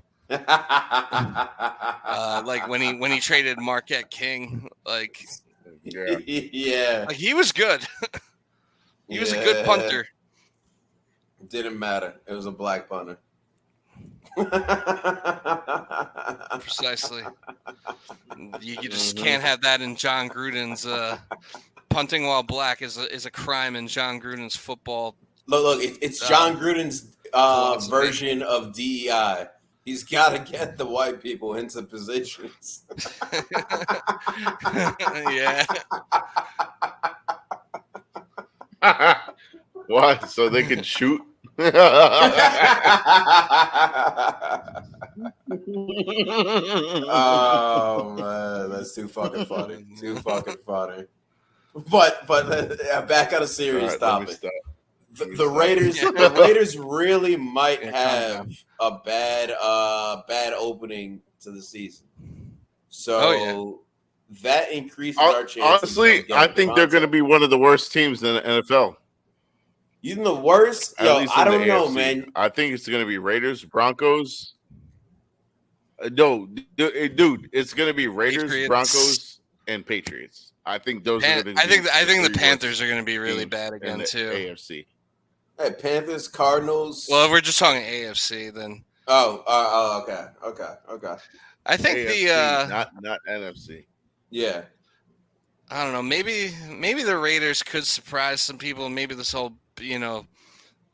Like when he traded Marquette King, like yeah, like he was good. He was a good punter. It didn't matter. It was a black punter. Precisely. You just can't have that in John Gruden's punting while black is a crime in John Gruden's football. Look, it's John Gruden's version of DEI. He's got to get the white people into positions. Yeah. Why? So they can shoot? Oh man, that's too fucking funny. Too fucking funny. But back on a serious topic. The Raiders really might have a bad opening to the season. So that increases our chances. Honestly, I think they're going to be one of the worst teams in the NFL. Even the worst? Yo, I don't know, man. I think it's going to be Raiders, Broncos. No, dude, it's gonna be Raiders, Patriots. Broncos, and Patriots. I think those are going to. I think the three Panthers worst are going to be really teams bad in again the too. AFC. Hey, Panthers, Cardinals. Well, if we're just talking AFC, then. Okay. I think AFC, not NFC. Yeah. I don't know. Maybe the Raiders could surprise some people. Maybe this whole, I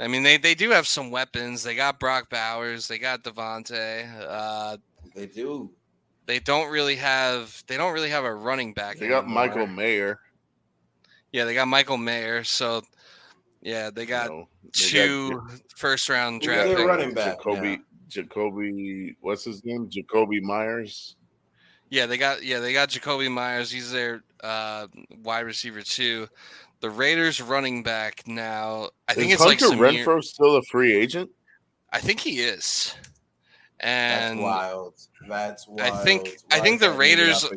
mean, they do have some weapons. They got Brock Bowers. They got Devontae. They do. They don't really have a running back They anymore. got Michael Mayer. Yeah, they got Michael Mayer. So, yeah, they got two first-round draft picks. running back. Jacoby, what's his name? Jacoby Myers. Yeah, they got Jacoby Myers. He's their wide receiver too. The Raiders running back now. I think it's Hunter like Samir. Renfro still a free agent? I think he is. And That's wild. I think the Raiders.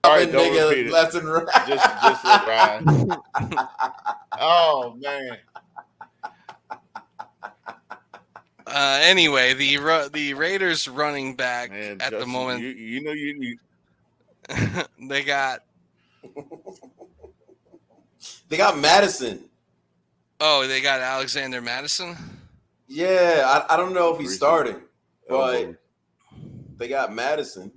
All right, don't repeat it. Left and right. Just ride. Oh man. Anyway, the Raiders running back at Justin, the moment. You they got Madison. Oh, they got Alexander Madison. Yeah, I don't know if he's starting, but they got Madison.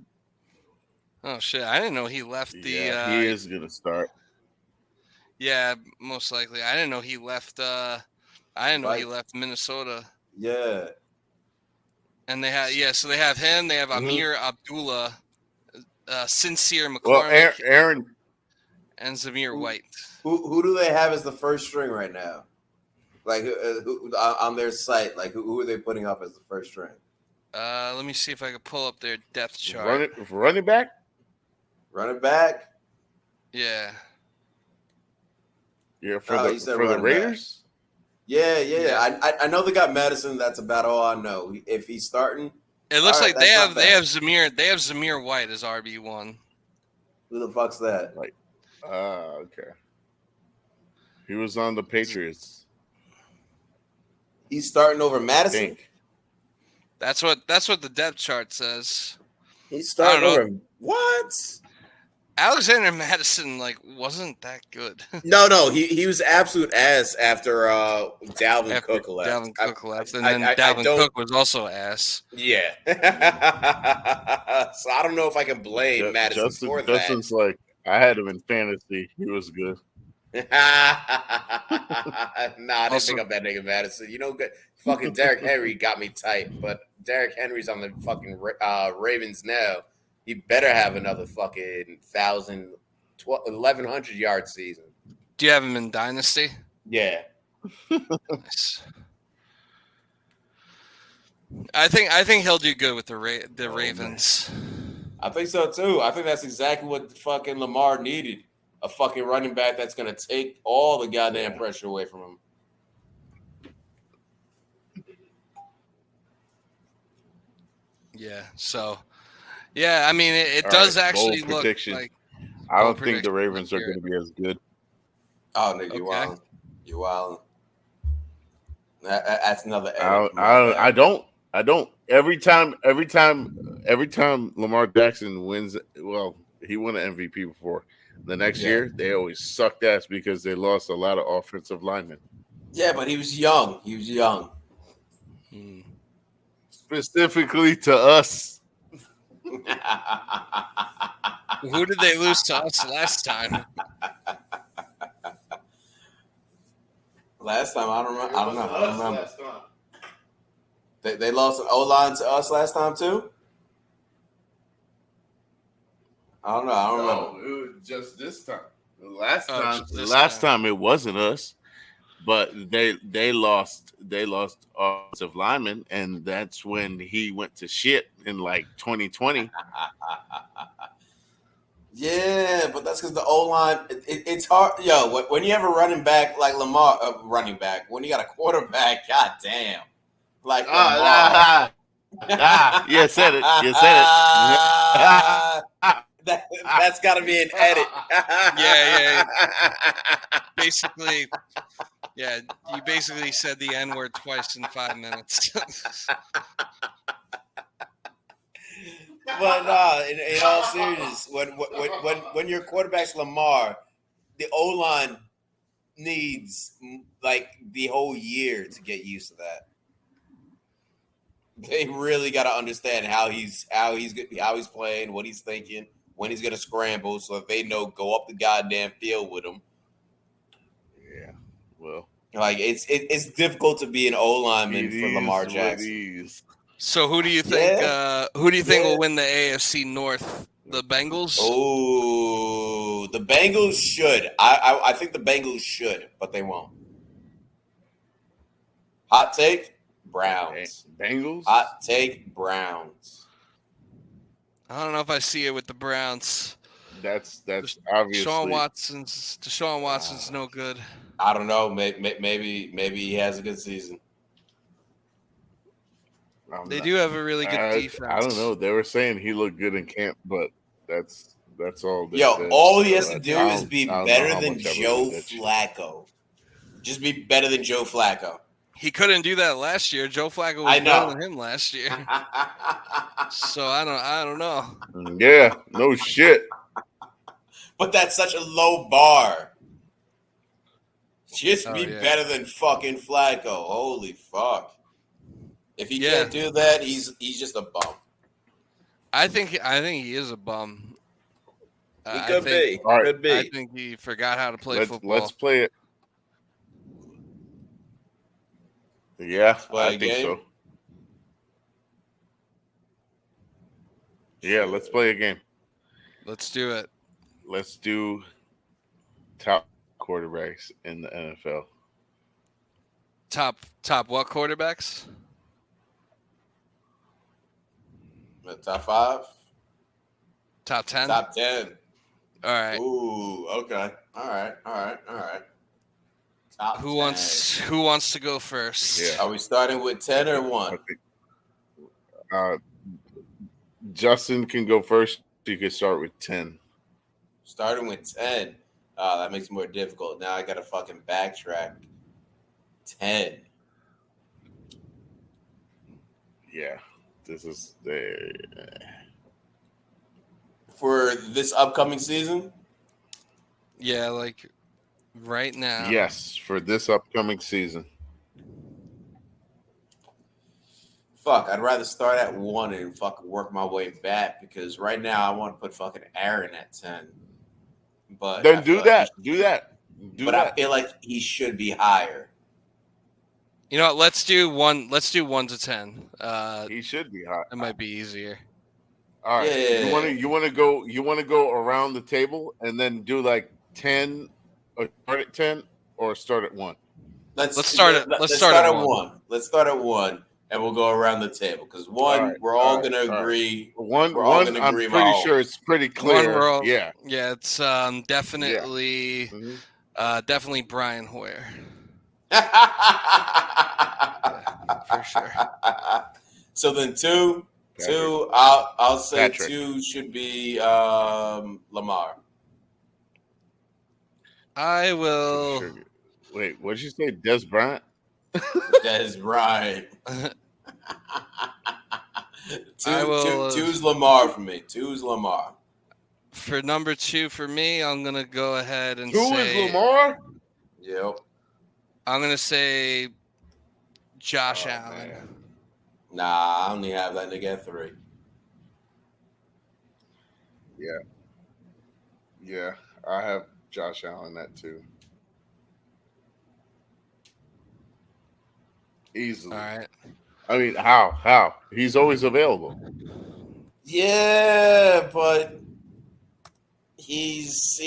Oh shit! I didn't know he left the. He is gonna start. Yeah, most likely. I didn't know he left. I didn't know he left Minnesota. Yeah. And they have so they have him. They have Amir Abdullah, Sincere McCormick, Well, Aaron and Zamir White. Who do they have as the first string right now? Like who on their site? Like who are they putting up as the first string? Let me see if I can pull up their depth chart. Running back. Running back. Yeah. Yeah, for the Raiders. Back. Yeah. I know they got Madison. That's about all I know. If he's starting, it looks like they have Zamir White as RB1. Who the fuck's that? Like, okay. He was on the Patriots. He's starting over Madison. That's what the depth chart says. He's starting over what? Alexander Madison wasn't that good. No, he was absolute ass after Dalvin Cook left. Dalvin Cook left, and then Dalvin Cook was also ass. Yeah. So I don't know if I can blame Madison for that. Justin's like, I had him in fantasy. He was good. Nah, I didn't pick up that nigga Madison. Fucking Derrick Henry got me tight, but Derrick Henry's on the fucking Ravens now. He better have another fucking 1,100 yard season. Do you have him in Dynasty? Yeah. Nice. I think he'll do good with the Ravens. Man. I think so too. I think that's exactly what fucking Lamar needed. A fucking running back that's going to take all the goddamn pressure away from him. Yeah. So, yeah, I mean, it does actually look like. I don't think the Ravens are going to be as good. Oh, nigga, you wildin'. That's another. I don't. Every time Lamar Jackson wins, well, he won an MVP before. The next year, they always sucked ass because they lost a lot of offensive linemen. Yeah, but he was young. Specifically to us. Who did they lose to us last time? Last time, I don't remember. They lost an O-line to us last time too? I don't know. I don't remember. It was just this time. Last time it wasn't us, but they lost offensive linemen, and that's when he went to shit in 2020. Yeah, but that's because the O-line, it's hard. Yo, when you have a running back like Lamar, when you got a quarterback, goddamn. Like Lamar. You said it. That's got to be an edit. Yeah. Basically, you basically said the N-word twice in 5 minutes. But in all seriousness, when your quarterback's Lamar, the O-line needs like the whole year to get used to that. They really got to understand how he's playing, what he's thinking, when he's going to scramble, so that they know go up the goddamn field with him. Yeah, well, like it's difficult to be an O lineman for Lamar Jackson. So who do you think? Who do you think will win the AFC North? The Bengals. Oh, the Bengals should. I think the Bengals should, but they won't. Hot take: Browns. Bengals. Hot take: Browns. I don't know if I see it with the Browns. That's obviously Deshaun Watson's no good. I don't know. Maybe he has a good season. They do have a really good defense. I don't know. They were saying he looked good in camp, but that's all. All he has to do is be better than Joe Flacco. Just be better than Joe Flacco. He couldn't do that last year. Joe Flacco was better than him last year. So I don't know. Yeah, no shit. But that's such a low bar. Just be better than fucking Flacco. Holy fuck. If he can't do that, he's just a bum. I think he is a bum. He could be. Could be. I think he forgot how to play football. Let's play it. Yeah, I think so. Yeah, let's play a game. Let's do it. Let's do top quarterbacks in the NFL. Top what quarterbacks? The top 5? Top 10? Top 10. All right. Ooh, okay. All right. Top who 10. wants to go first? Yeah. Are we starting with 10 or 1? Justin can go first. You can start with 10. Starting with 10. That makes it more difficult. Now I got to fucking backtrack. 10. Yeah. This is the for this upcoming season. Yeah, like right now. Yes, for this upcoming season. Fuck, I'd rather start at 1 and fucking work my way back because right now I want to put fucking Aaron at 10. But then do that. I feel like he should be higher. You know what? Let's do 1 to 10. He should be high. It might be easier. All right. Yeah. You want to go around the table and then do like 10 or start at 10 or start at 1? Let's start at 1. Let's start at 1 and we'll go around the table because 1 we're all going to agree. One I'm pretty sure it's pretty clear. Yeah, it's definitely definitely Brian Hoyer. For sure. So then 2, I'll say Patrick. 2 should be Lamar. I will. Sure. Wait, what did you say? Des Bryant? Des Bryant. 2's Lamar for me. 2's Lamar. For number 2 for me, I'm gonna go ahead and 2 say is Lamar. Yep. I'm gonna say Josh Allen. Man. Nah, I only have that nigga at 3. Yeah, I have Josh Allen at 2. Easily. All right. I mean, how? He's always available. Yeah, but he's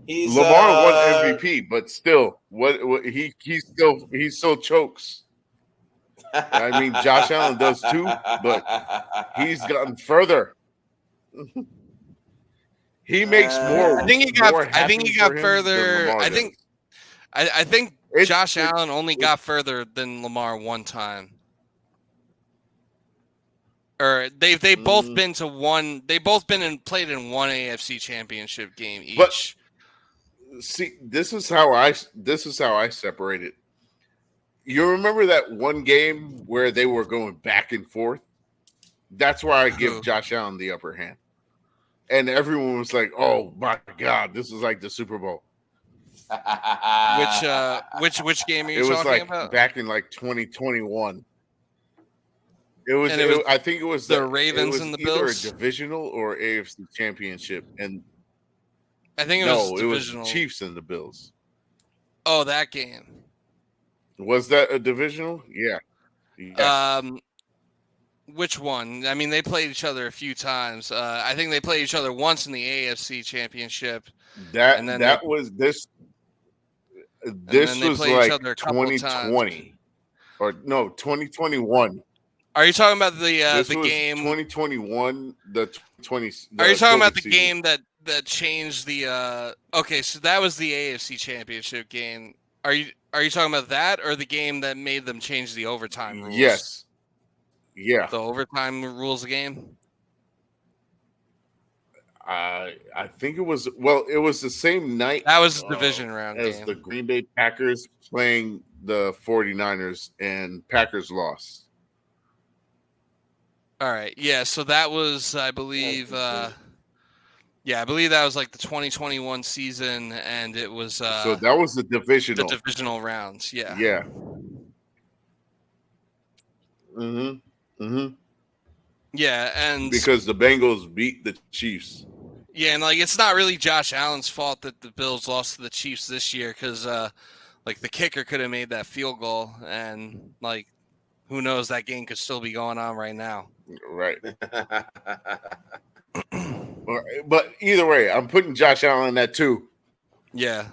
Lamar won MVP, but still, what he still chokes. I mean, Josh Allen does too, but he's gotten further. He makes more. I think he got further. I think Josh Allen only got further than Lamar one time. Or they've both been to one. They both played in one AFC Championship game each. But see, this is how I separate it. You remember that one game where they were going back and forth? That's why I give Josh Allen the upper hand. And everyone was like, "Oh my God, this is like the Super Bowl." Which game are you it was talking like about? Back in like 2021. It was. I think it was the Ravens and the either Bills, a divisional or AFC championship, and I think it was divisional. The Chiefs and the Bills. Oh, that game. Was that a divisional? Yeah. Yes. Which one? I mean, they played each other a few times. I think they played each other once in the AFC championship. That was this. This was like 2020, or no, 2021. Are you talking about the game 2021? The 20. Are you talking about the game that changed the? Okay, so that was the AFC championship game. Are you talking about that, or the game that made them change the overtime rules? Yes. Yeah. The overtime rules game. I think it was. Well, it was the same night. That was a division round as game. The Green Bay Packers playing the 49ers, and Packers lost. All right. Yeah. So that was, I believe. I believe that was like the 2021 season, and it was. So that was the divisional. The divisional rounds. Yeah. Yeah. Yeah, and because the Bengals beat the Chiefs. Yeah, and like it's not really Josh Allen's fault that the Bills lost to the Chiefs this year, because like the kicker could have made that field goal, and like who knows, that game could still be going on right now. Right. But either way, I'm putting Josh Allen in that too. Yeah,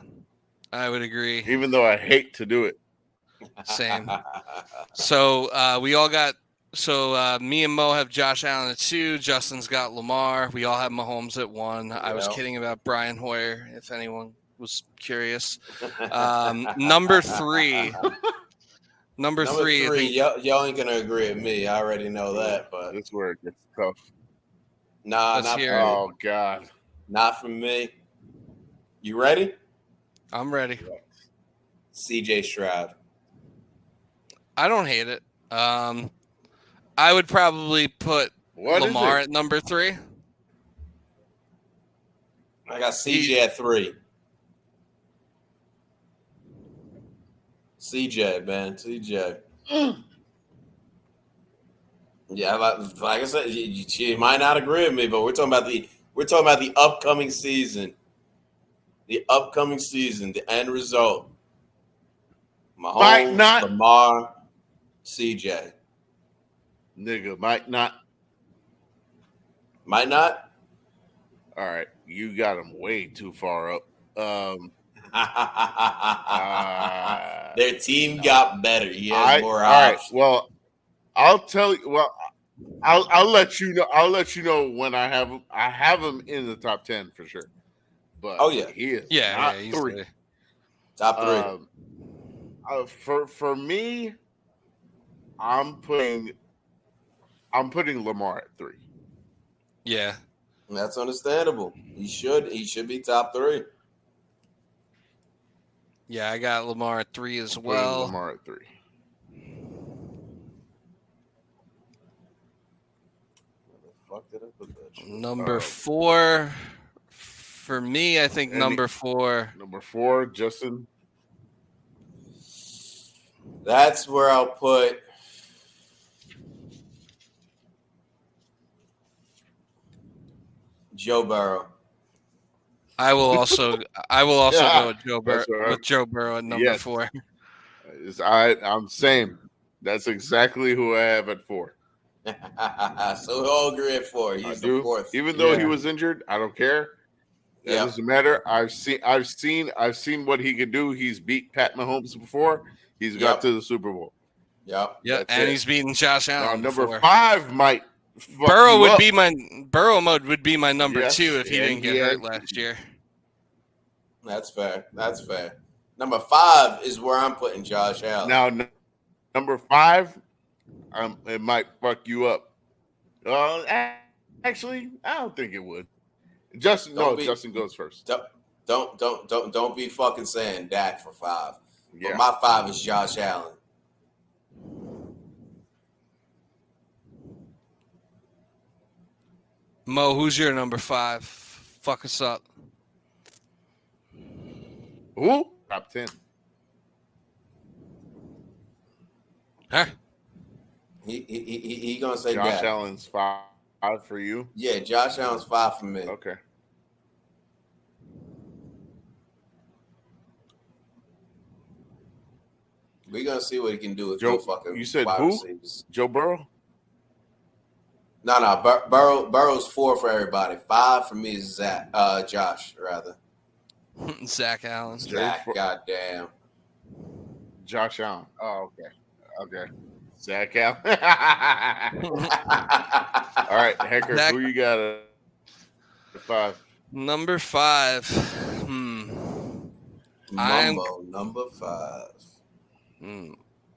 I would agree. Even though I hate to do it. Same. So we all got. So me and Mo have Josh Allen at 2. Justin's got Lamar. We all have Mahomes at 1. I was kidding about Brian Hoyer, if anyone was curious. Number 3. Number three. Y'all ain't gonna agree with me. I already know that, but that's where it gets tough. Nah, not for me. Oh God, not for me. You ready? I'm ready. CJ Stroud. I don't hate it. I would probably put Lamar at number 3. I got CJ at 3. CJ, man, CJ. Yeah, like I said, you might not agree with me, but we're talking about the upcoming season. The upcoming season, the end result. Mahomes, Lamar, CJ. Nigga, might not. Might not? All right. You got him way too far up. Their team got better. He has more options. All right. Well, I'll tell you. Well, I'll let you know. I'll let you know when I have him. I have him in the top 10 for sure. But he is not 3. Top 3. For me, I'm putting Lamar at 3. Yeah. That's understandable. He should be top 3. Yeah, I got Lamar at 3 as well. Lamar at 3. Number 4 for me, I think number 4. Number 4, Justin. That's where I'll put Joe Burrow. I will also go with Joe Burrow at number 4. I'm same. That's exactly who I have at 4. So we all agree at 4. He's the 4th. Even though he was injured, I don't care. It doesn't matter. I've seen what he can do. He's beat Pat Mahomes before. He's got to the Super Bowl. Yep. And he's beaten Josh Allen. Now, number 5 might. Burrow would be my number 2 if he didn't get hurt last year. That's fair. Number 5 is where I'm putting Josh Allen. Now, number 5, it might fuck you up. Actually, I don't think it would. Justin goes first. Don't be fucking saying Dak for 5. Yeah. But my 5 is Josh Allen. Mo, who's your number 5? Fuck us up. Who? Top 10. Huh? He gonna say Josh Dak. Allen's 5 for you? Yeah, Josh Allen's 5 for me. Okay. We're gonna see what he can do with Joe, no fucking you said wide who? receivers. Joe Burrow? No, Burrow's 4 for everybody. 5 for me is Josh, rather. Zach Allen. Zach, goddamn. Josh Allen. Oh, okay. Zach Allen. All right, Hecker, Zach- who you got at 5? Number 5. Mumbo, number 5.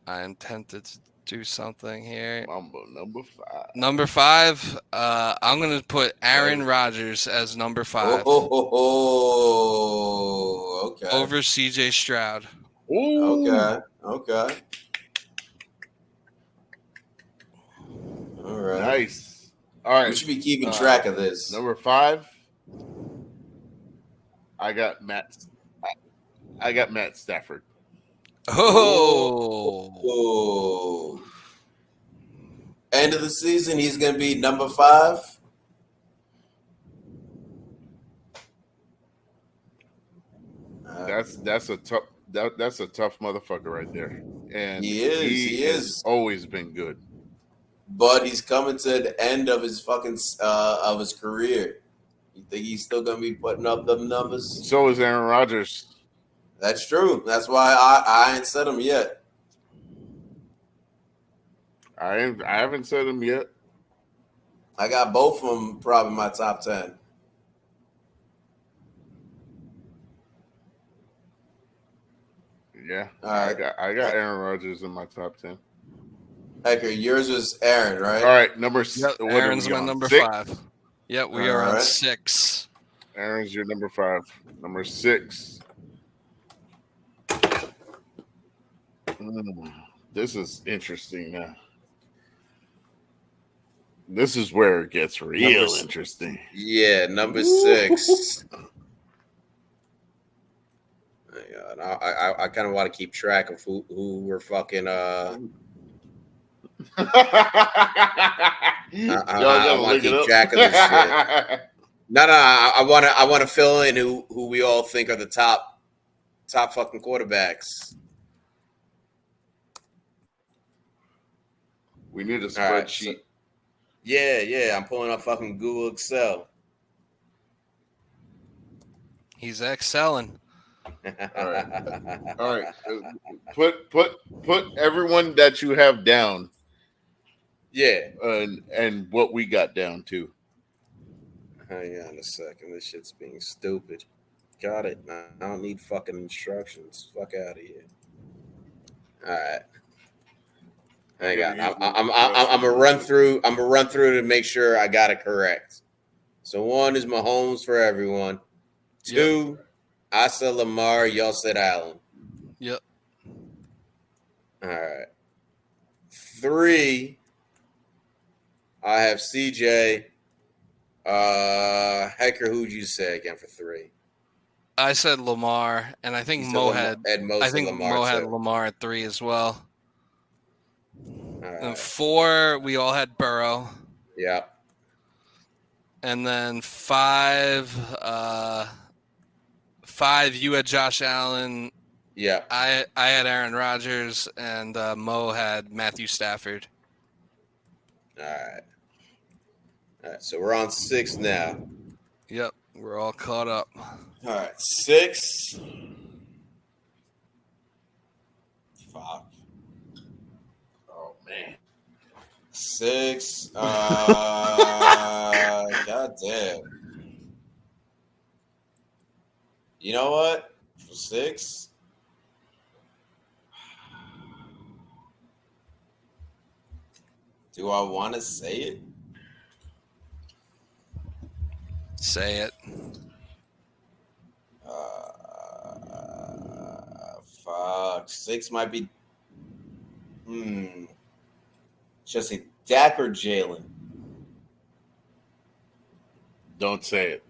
I am tempted to do something here. Mumbo, number 5. Number 5, I'm going to put Aaron Rodgers as number 5. Oh, okay. Over CJ Stroud. Ooh. Okay. All right. Nice. All right. We should be keeping track of this. Number 5. I got Matt Stafford. Oh. End of the season, he's going to be number 5. That's a tough motherfucker right there. And he is always been good. But he's coming to the end of his fucking of his career. You think he's still going to be putting up them numbers? So is Aaron Rodgers. That's true. That's why I ain't said him yet. I haven't said him yet. I got both of them probably in my top 10. Yeah. All right. I got Aaron Rodgers in my top 10. Hecker, yours was Aaron, right? All right, number Yep, Aaron's my number 6? 5. Yep, we are on 6. Aaron's your number 5. Number 6. This is interesting now. This is where it gets real interesting. Yeah, number 6. I kind of want to keep track of who we're fucking. I want to keep track of this shit. No, I want to fill in who we all think are the top fucking quarterbacks. We need a spreadsheet. Right, so, yeah, I'm pulling up fucking Google Excel. He's excelling. All right. Put everyone that you have down. Yeah. And what we got down too. Hang on a second. This shit's being stupid. Got it. I don't need fucking instructions. Fuck out of here. All right. Hang on. I'm gonna run through. I'm gonna run through to make sure I got it correct. So 1 is Mahomes for everyone. 2, I said Lamar. Y'all said Allen. Yep. All right. 3, I have CJ. Hecker, who'd you say again for 3? I said Lamar, and I think Mo had Lamar at 3 as well. Right. And 4, we all had Burrow. Yeah. And then 5, you had Josh Allen. Yeah. I had Aaron Rodgers, and Mo had Matthew Stafford. All right. So we're on 6 now. Yep, we're all caught up. All right, 6. Fuck. Oh man. 6. God damn. You know what? For 6. Do I want to say it? Say it. Fuck. 6 might be. Just say Dak or Jalen. Don't say it.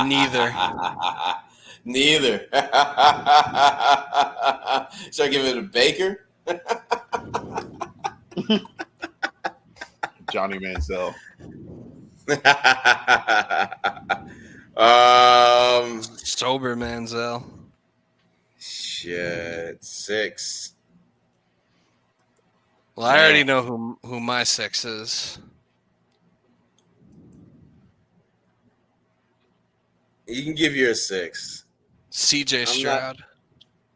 Neither. Neither. Should I give it a Baker? Johnny Manziel. Sober Manziel. Shit. 6. Well, I already know who my 6 is. You can give your 6. CJ Stroud.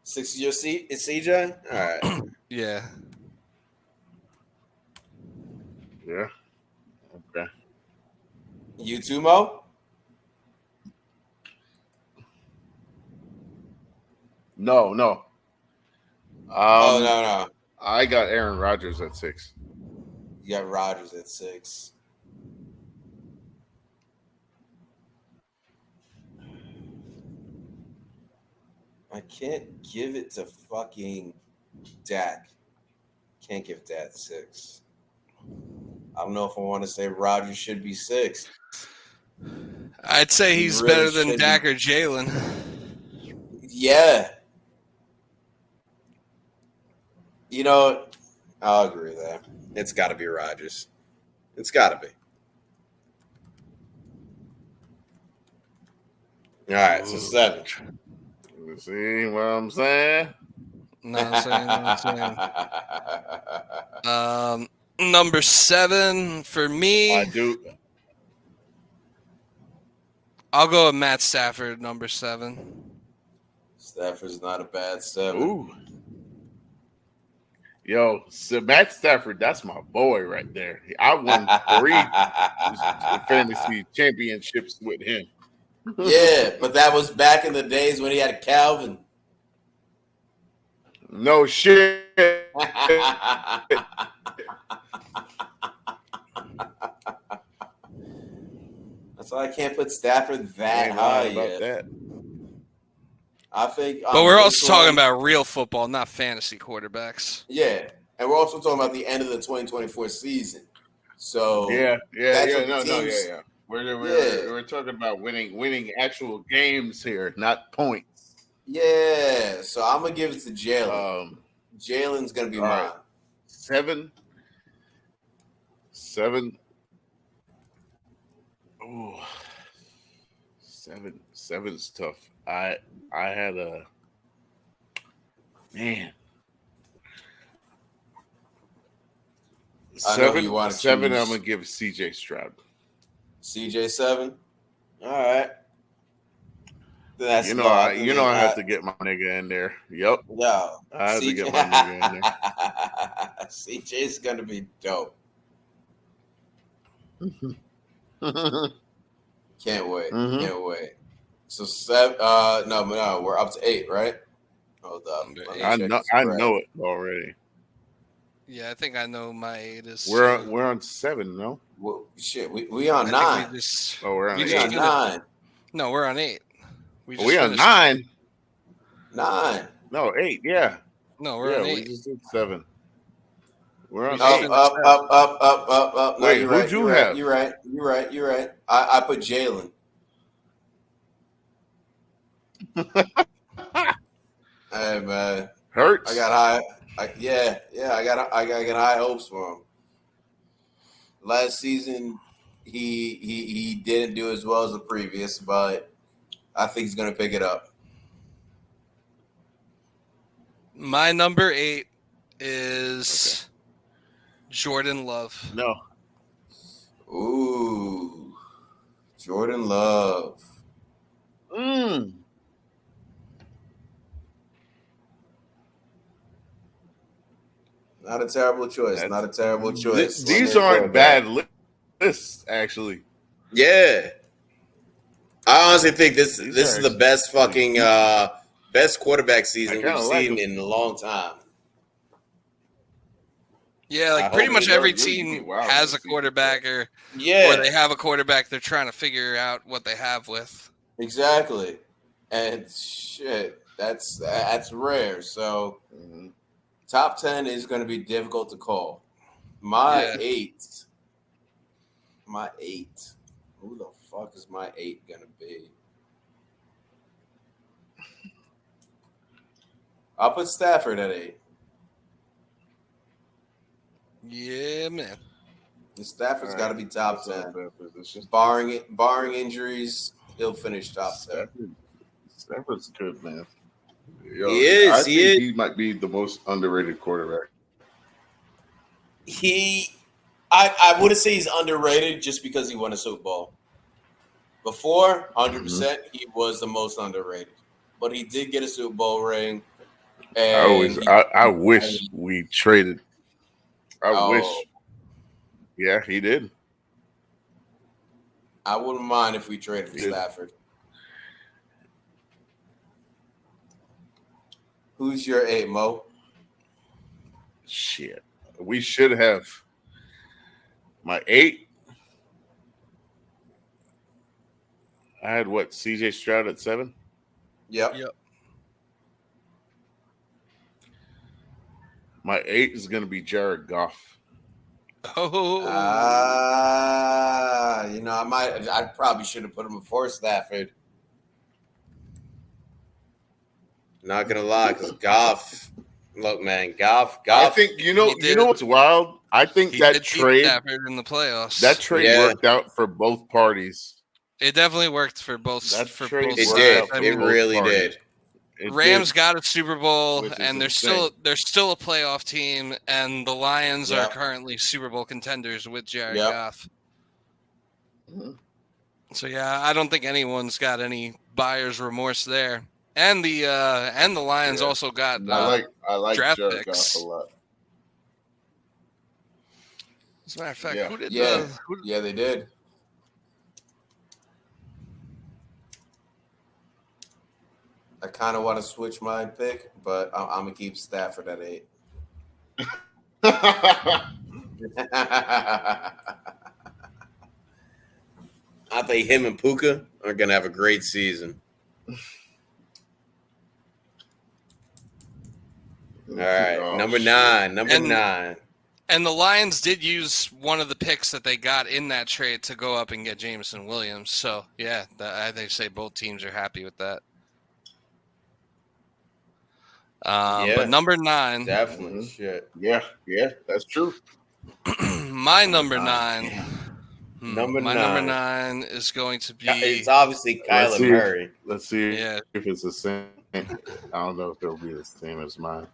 6 is your seat? Is CJ? All right. Yeah. Yeah. Okay. You too, Mo? No. No. I got Aaron Rodgers at 6. You got Rodgers at 6. I can't give it to fucking Dak. Can't give Dak 6. I don't know if I want to say Rodgers should be 6. I'd say he's really better than Dak or Jalen. Yeah. You know, I'll agree with that. It's got to be Rodgers. It's got to be. All right, so 7. You see what I'm saying? Not saying. Number 7 for me. I do. I'll go with Matt Stafford, number 7. Stafford's not a bad 7. Ooh. Yo, so Matt Stafford, that's my boy right there. I won 3 fantasy championships with him. Yeah, but that was back in the days when he had Calvin. No shit. That's why I can't put Stafford that high about yet. that. I think. But we're also talking about real football, not fantasy quarterbacks. Yeah, and we're also talking about the end of the 2024 season. So Yeah. teams, We're talking about winning actual games here, not points. Yeah, so I'm gonna give it to Jalen. Jalen's gonna be mine. Right. 7. Oh, 7's tough. I had a man. I know you want to 7. choose. I'm gonna give CJ Stroud. CJ 7. All right. That's I have to get my nigga in there. Yep. No. I have to get my nigga in there. CJ's gonna be dope. Can't wait. Mm-hmm. Can't wait. So 7. No, we're up to 8, right? Hold up. I know it already. Yeah, I think I know my 8 is. We're on 7, no? Well, shit, we on 9. We're on 8. On 9. No, we're on 8. We on 9. 9. No, 8. Yeah. No, we're on 8. We just did 7. We're on up, 8. up. No, wait, who'd you have? You're right. I put Jalen. Hey man, Hurts. I got high. I got high hopes for him. Last season, he didn't do as well as the previous, but I think he's gonna pick it up. My number 8 is Jordan Love. No. Ooh, Jordan Love. Not a terrible choice. These aren't bad lists, actually. Yeah. I honestly think this is the best fucking best quarterback season we've seen in a long time. Yeah, like pretty much every team has a quarterback or they have a quarterback they're trying to figure out what they have with. Exactly. And shit, that's rare. So top 10 is going to be difficult to call. My 8 My 8. Who the fuck is my 8 gonna be? I'll put Stafford at 8. Yeah, man. Stafford's got to be top 10. Position. Barring injuries, he'll finish top 10. Stafford's good, man. Yo, he is. I think he might be the most underrated quarterback. I wouldn't say he's underrated just because he won a Super Bowl. Before, 100%, he was the most underrated. But he did get a Super Bowl ring. And I wish we traded. I wish. Yeah, he did. I wouldn't mind if we traded for Stafford. Who's your 8, Mo? Shit. We should have my 8. I had what? CJ Stroud at 7? Yep. My 8 is going to be Jared Goff. Oh. I probably should have put him before Stafford. Not going to lie, because Goff. Look, man, Goff. I think you know what's wild. I think that trade in the playoffs. That trade worked out for both parties. It definitely worked for both. It really did. Rams got a Super Bowl, and they're still a playoff team, and the Lions are currently Super Bowl contenders with Jared Goff. Mm-hmm. So I don't think anyone's got any buyer's remorse there. And the Lions also got I like draft Jared picks. Goff a lot. As a matter of fact, who did they did. I kind of want to switch my pick, but I'm going to keep Stafford at 8. I think him and Puka are going to have a great season. All right, number 9. And the Lions did use one of the picks that they got in that trade to go up and get Jameson Williams. So, I think say both teams are happy with that. But number 9. Definitely. Shit. Yeah, that's true. My number 9. Number 9 is going to be. It's obviously Kyler Murray. Let's see if it's the same. I don't know if it'll be the same as mine.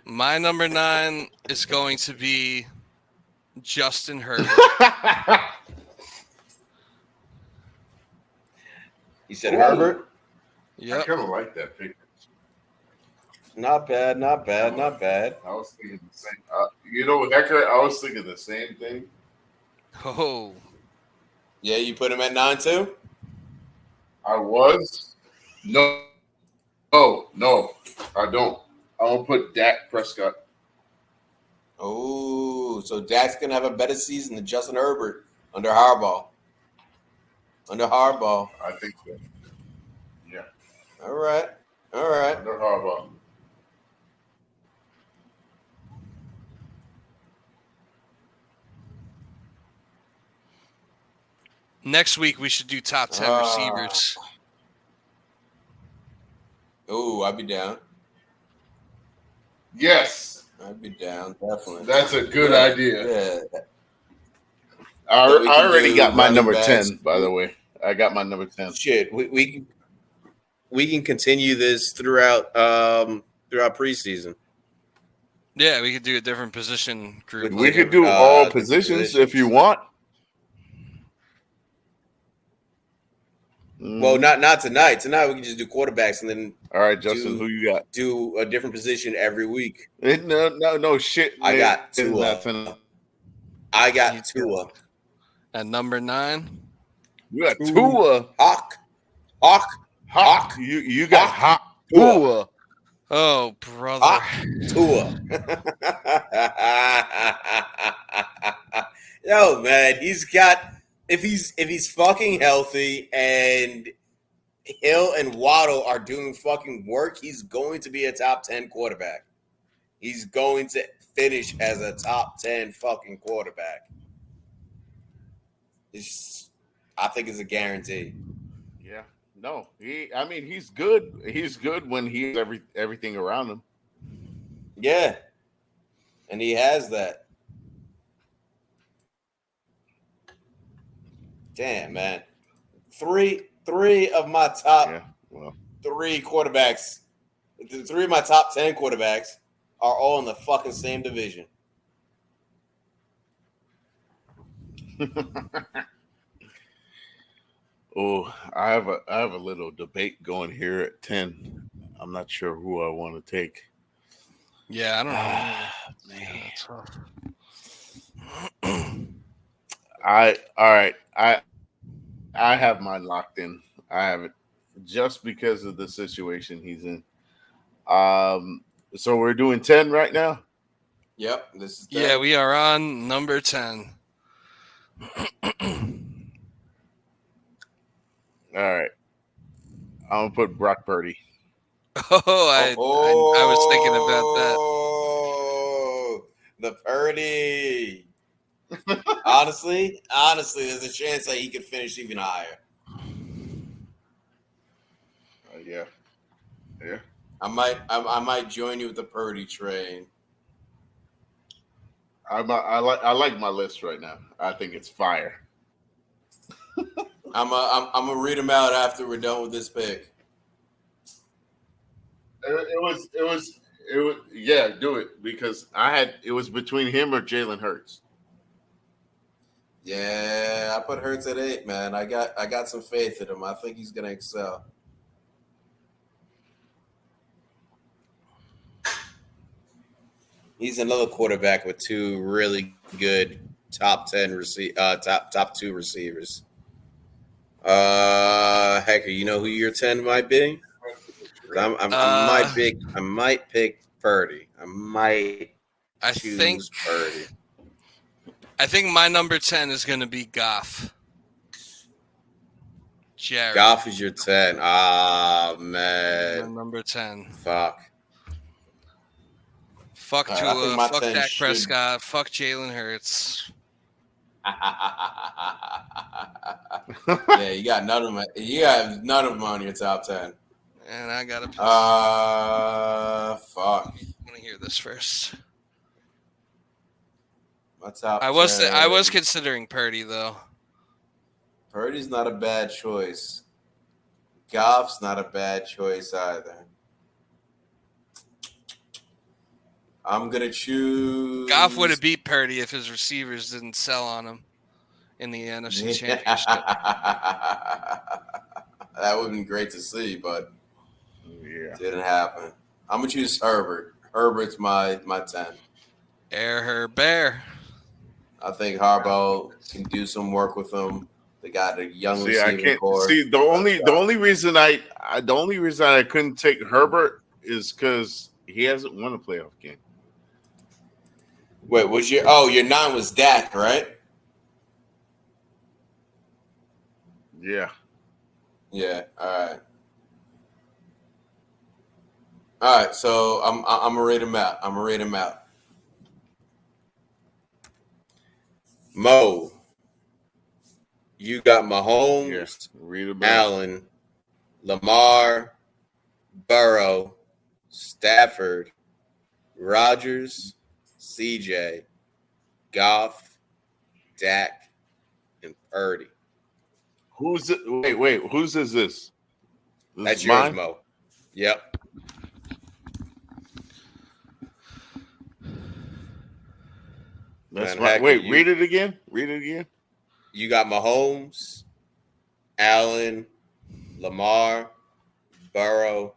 My number 9 is going to be Justin Herbert. You said Herbert? Yep. I kind of like that pick. Not bad. I was thinking the same. I was thinking the same thing. Oh. Yeah, you put him at 9 too? I was. No, I don't. I will put Dak Prescott. Oh, so Dak's going to have a better season than Justin Herbert under Harbaugh. I think so. Yeah. All right. Under Harbaugh. Next week, we should do top 10 receivers. Oh, I'd be down. Yes. I'd be down, definitely. That's a good idea. Yeah. I already got my number 10, by the way. I got my number 10. Shit, we can continue this throughout preseason. Yeah, we could do a different position group. We could do all positions if you want. Well, not tonight. Tonight we can just do quarterbacks and then. All right, Justin, who you got? Do a different position every week. No shit. Man. I got Tua. I got Tua. At number 9, you got Tua. Hawk. You got Hawk. Tua. Oh, brother. Hawk. Tua. Yo, man, he's got. If he's fucking healthy and Hill and Waddle are doing fucking work, he's going to be a top 10 quarterback. He's going to finish as a top 10 fucking quarterback. I think it's a guarantee. Yeah. No, he's good. He's good when he has everything around him. Yeah, and he has that. Damn, man. Three of my top three quarterbacks, three of my top 10 quarterbacks are all in the fucking same division. Oh, I have a little debate going here at 10. I'm not sure who I want to take. Yeah, I don't know. Man. That's tough. All right. I have mine locked in. I have it just because of the situation he's in. So we're doing 10 right now. Yep, this is 10. Yeah, we are on number 10. All right. I'm gonna put Brock Purdy. Oh, I was thinking about that. Oh, the Purdy. honestly, there's a chance that he could finish even higher. Yeah. I might join you with the Purdy train. I like my list right now. I think it's fire. I'm gonna read them out after we're done with this pick. It was yeah, do it because it was between him or Jalen Hurts. Yeah, I put Hurts at 8, man. I got some faith in him. I think he's gonna excel. He's another quarterback with two really good top 10 top 2 receivers. Hecker, you know who your 10 might be? I might pick Purdy. I might choose Purdy. I think my number 10 is going to be Goff. Jared. Goff is your 10. Ah, man. My number 10. Fuck Tua. Fuck Dak Prescott. Fuck Jalen Hurts. Yeah, you got none of them. You have none of them on your top 10. And I got to pick. Fuck. I want to hear this first. My top I was considering Purdy though. Purdy's not a bad choice. Goff's not a bad choice either. I'm gonna choose. Goff would have beat Purdy if his receivers didn't sell on him in the NFC Championship. That would have been great to see, but didn't happen. I'm gonna choose Herbert. Herbert's my 10. Air her bear. I think Harbaugh can do some work with him. They got a young receiving core. See, the only reason I couldn't take Herbert is because he hasn't won a playoff game. Wait, your 9 was Dak, right? Yeah. Yeah. All right. So I'm gonna rate him out. Mo, you got Mahomes, Allen, Lamar, Burrow, Stafford, Rodgers, CJ, Goff, Dak, and Purdy. Who's it? Wait. Whose is this? That's yours, Mo. Yep. That's right. Wait, read it again. You got Mahomes, Allen, Lamar, Burrow,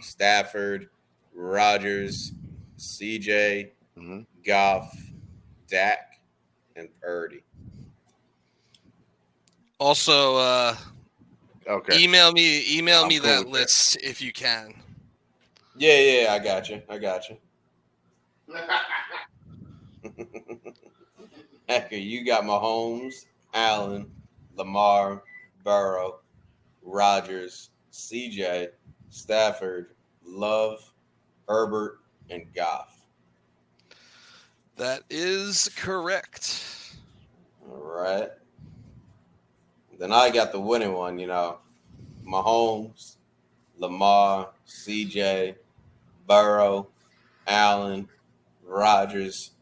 Stafford, Rodgers, CJ, Goff, Dak, and Purdy. Also, okay. Email me that list if you can. Yeah, I got you. Hecker, you got Mahomes, Allen, Lamar, Burrow, Rodgers, CJ, Stafford, Love, Herbert, and Goff. That is correct. All right. Then I got the winning one, Mahomes, Lamar, CJ, Burrow, Allen, Rodgers,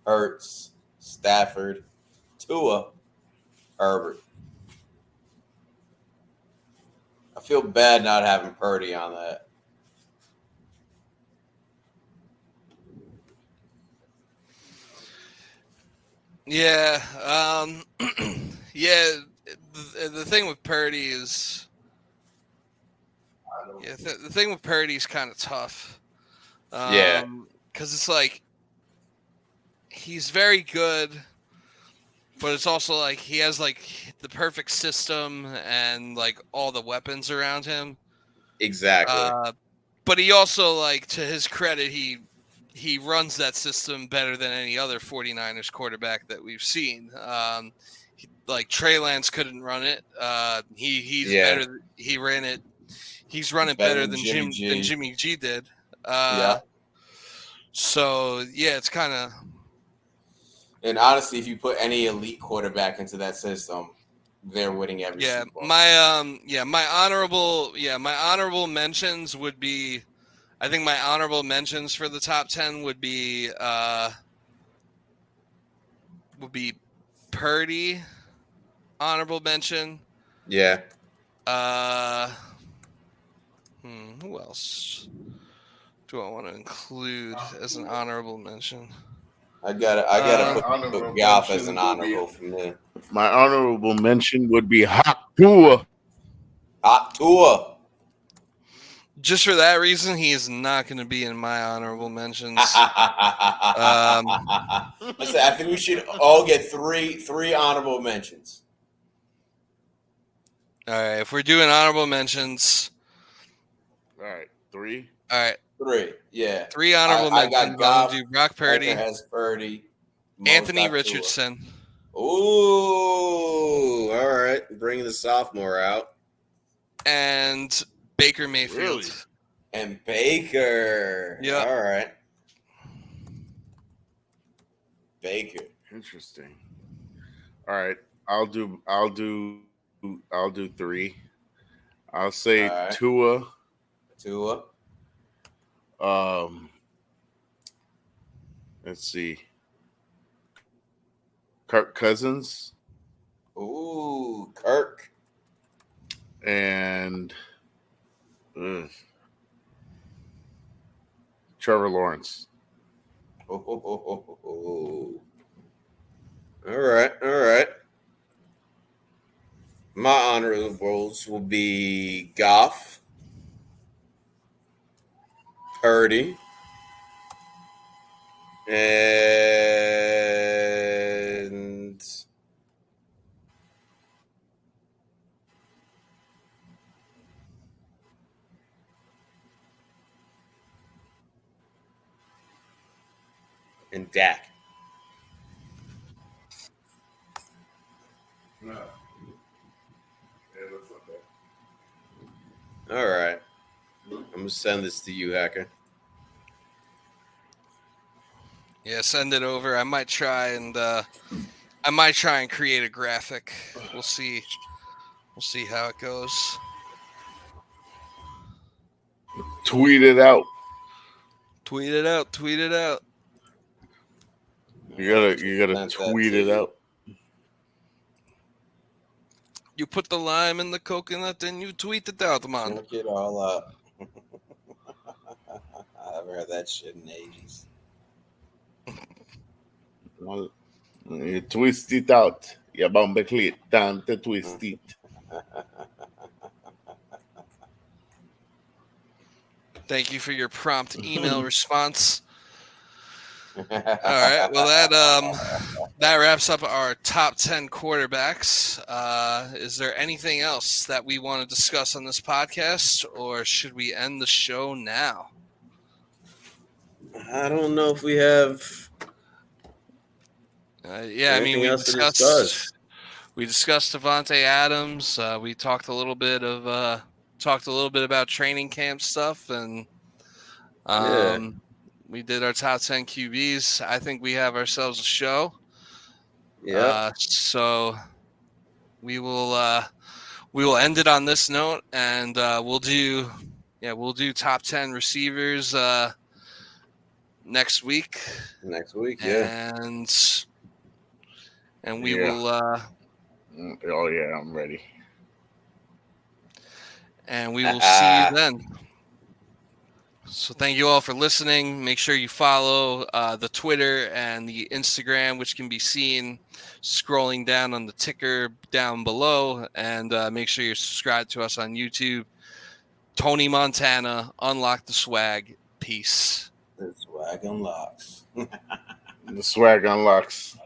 Hurts, Stafford, Tua, Herbert. I feel bad not having Purdy on that. Yeah. Yeah. The thing with Purdy is, the thing with Purdy is kind of tough. Yeah. Because it's like he's very good, but it's also like he has like the perfect system and like all the weapons around him. Exactly. But he also, like, to his credit, he runs that system better than any other 49ers quarterback that we've seen. Like Trey Lance couldn't run it. He's better. He ran it. He's run it better than Jimmy G did. So yeah, it's kind of. And honestly, if you put any elite quarterback into that system, they're winning every Super Bowl. My honorable mentions would be. I think my honorable mentions for the top 10 would be Purdy, honorable mention. Yeah. Who else do I want to include as an honorable mention? I gotta put Goff as an honorable for me. My honorable mention would be Hot Tua. Hot Tua. Just for that reason, he is not going to be in my honorable mentions. Listen, I think we should all get three honorable mentions. All right, if we're doing honorable mentions. All right, 3. All right, 3. Yeah, 3 honorable mentions. I got Goff. Do Brock Purdy, has Purdy, Anthony Richardson. Ooh, all right, bringing the sophomore out, and Baker Mayfield. Really? And Baker. Yeah. All right. Baker. Interesting. All right. I'll do 3. I'll say right. Tua. Let's see. Kirk Cousins. Ooh, Kirk. And Trevor Lawrence. All right. My honorables will be Goff, Purdy, and Dak. No. Yeah, that's okay. All right. I'm gonna send this to you, Hacker. Yeah, send it over. I might try and create a graphic. We'll see. We'll see how it goes. Tweet it out. Tweet it out. You gotta tweet it out. You put the lime in the coconut, then you tweet it out, man. Check it all up. I haven't heard that shit in ages. Well, you twist it out. You bomba clit. Time to twist it. Thank you for your prompt email response. All right. Well, that wraps up our top 10 quarterbacks. Is there anything else that we want to discuss on this podcast, or should we end the show now? I don't know if we have. We discussed Devontae Adams. We talked a little bit about training camp stuff, and we did our top 10 QBs. I think we have ourselves a show. Yeah. So we will end it on this note, and we'll do top 10 receivers next week. Next week, yeah. And we will. Oh yeah, I'm ready. And we will see you then. So thank you all for listening. Make sure you follow the Twitter and the Instagram, which can be seen scrolling down on the ticker down below. And make sure you're subscribed to us on YouTube. Tony Montana, unlock the swag. Peace. The swag unlocks. The swag unlocks.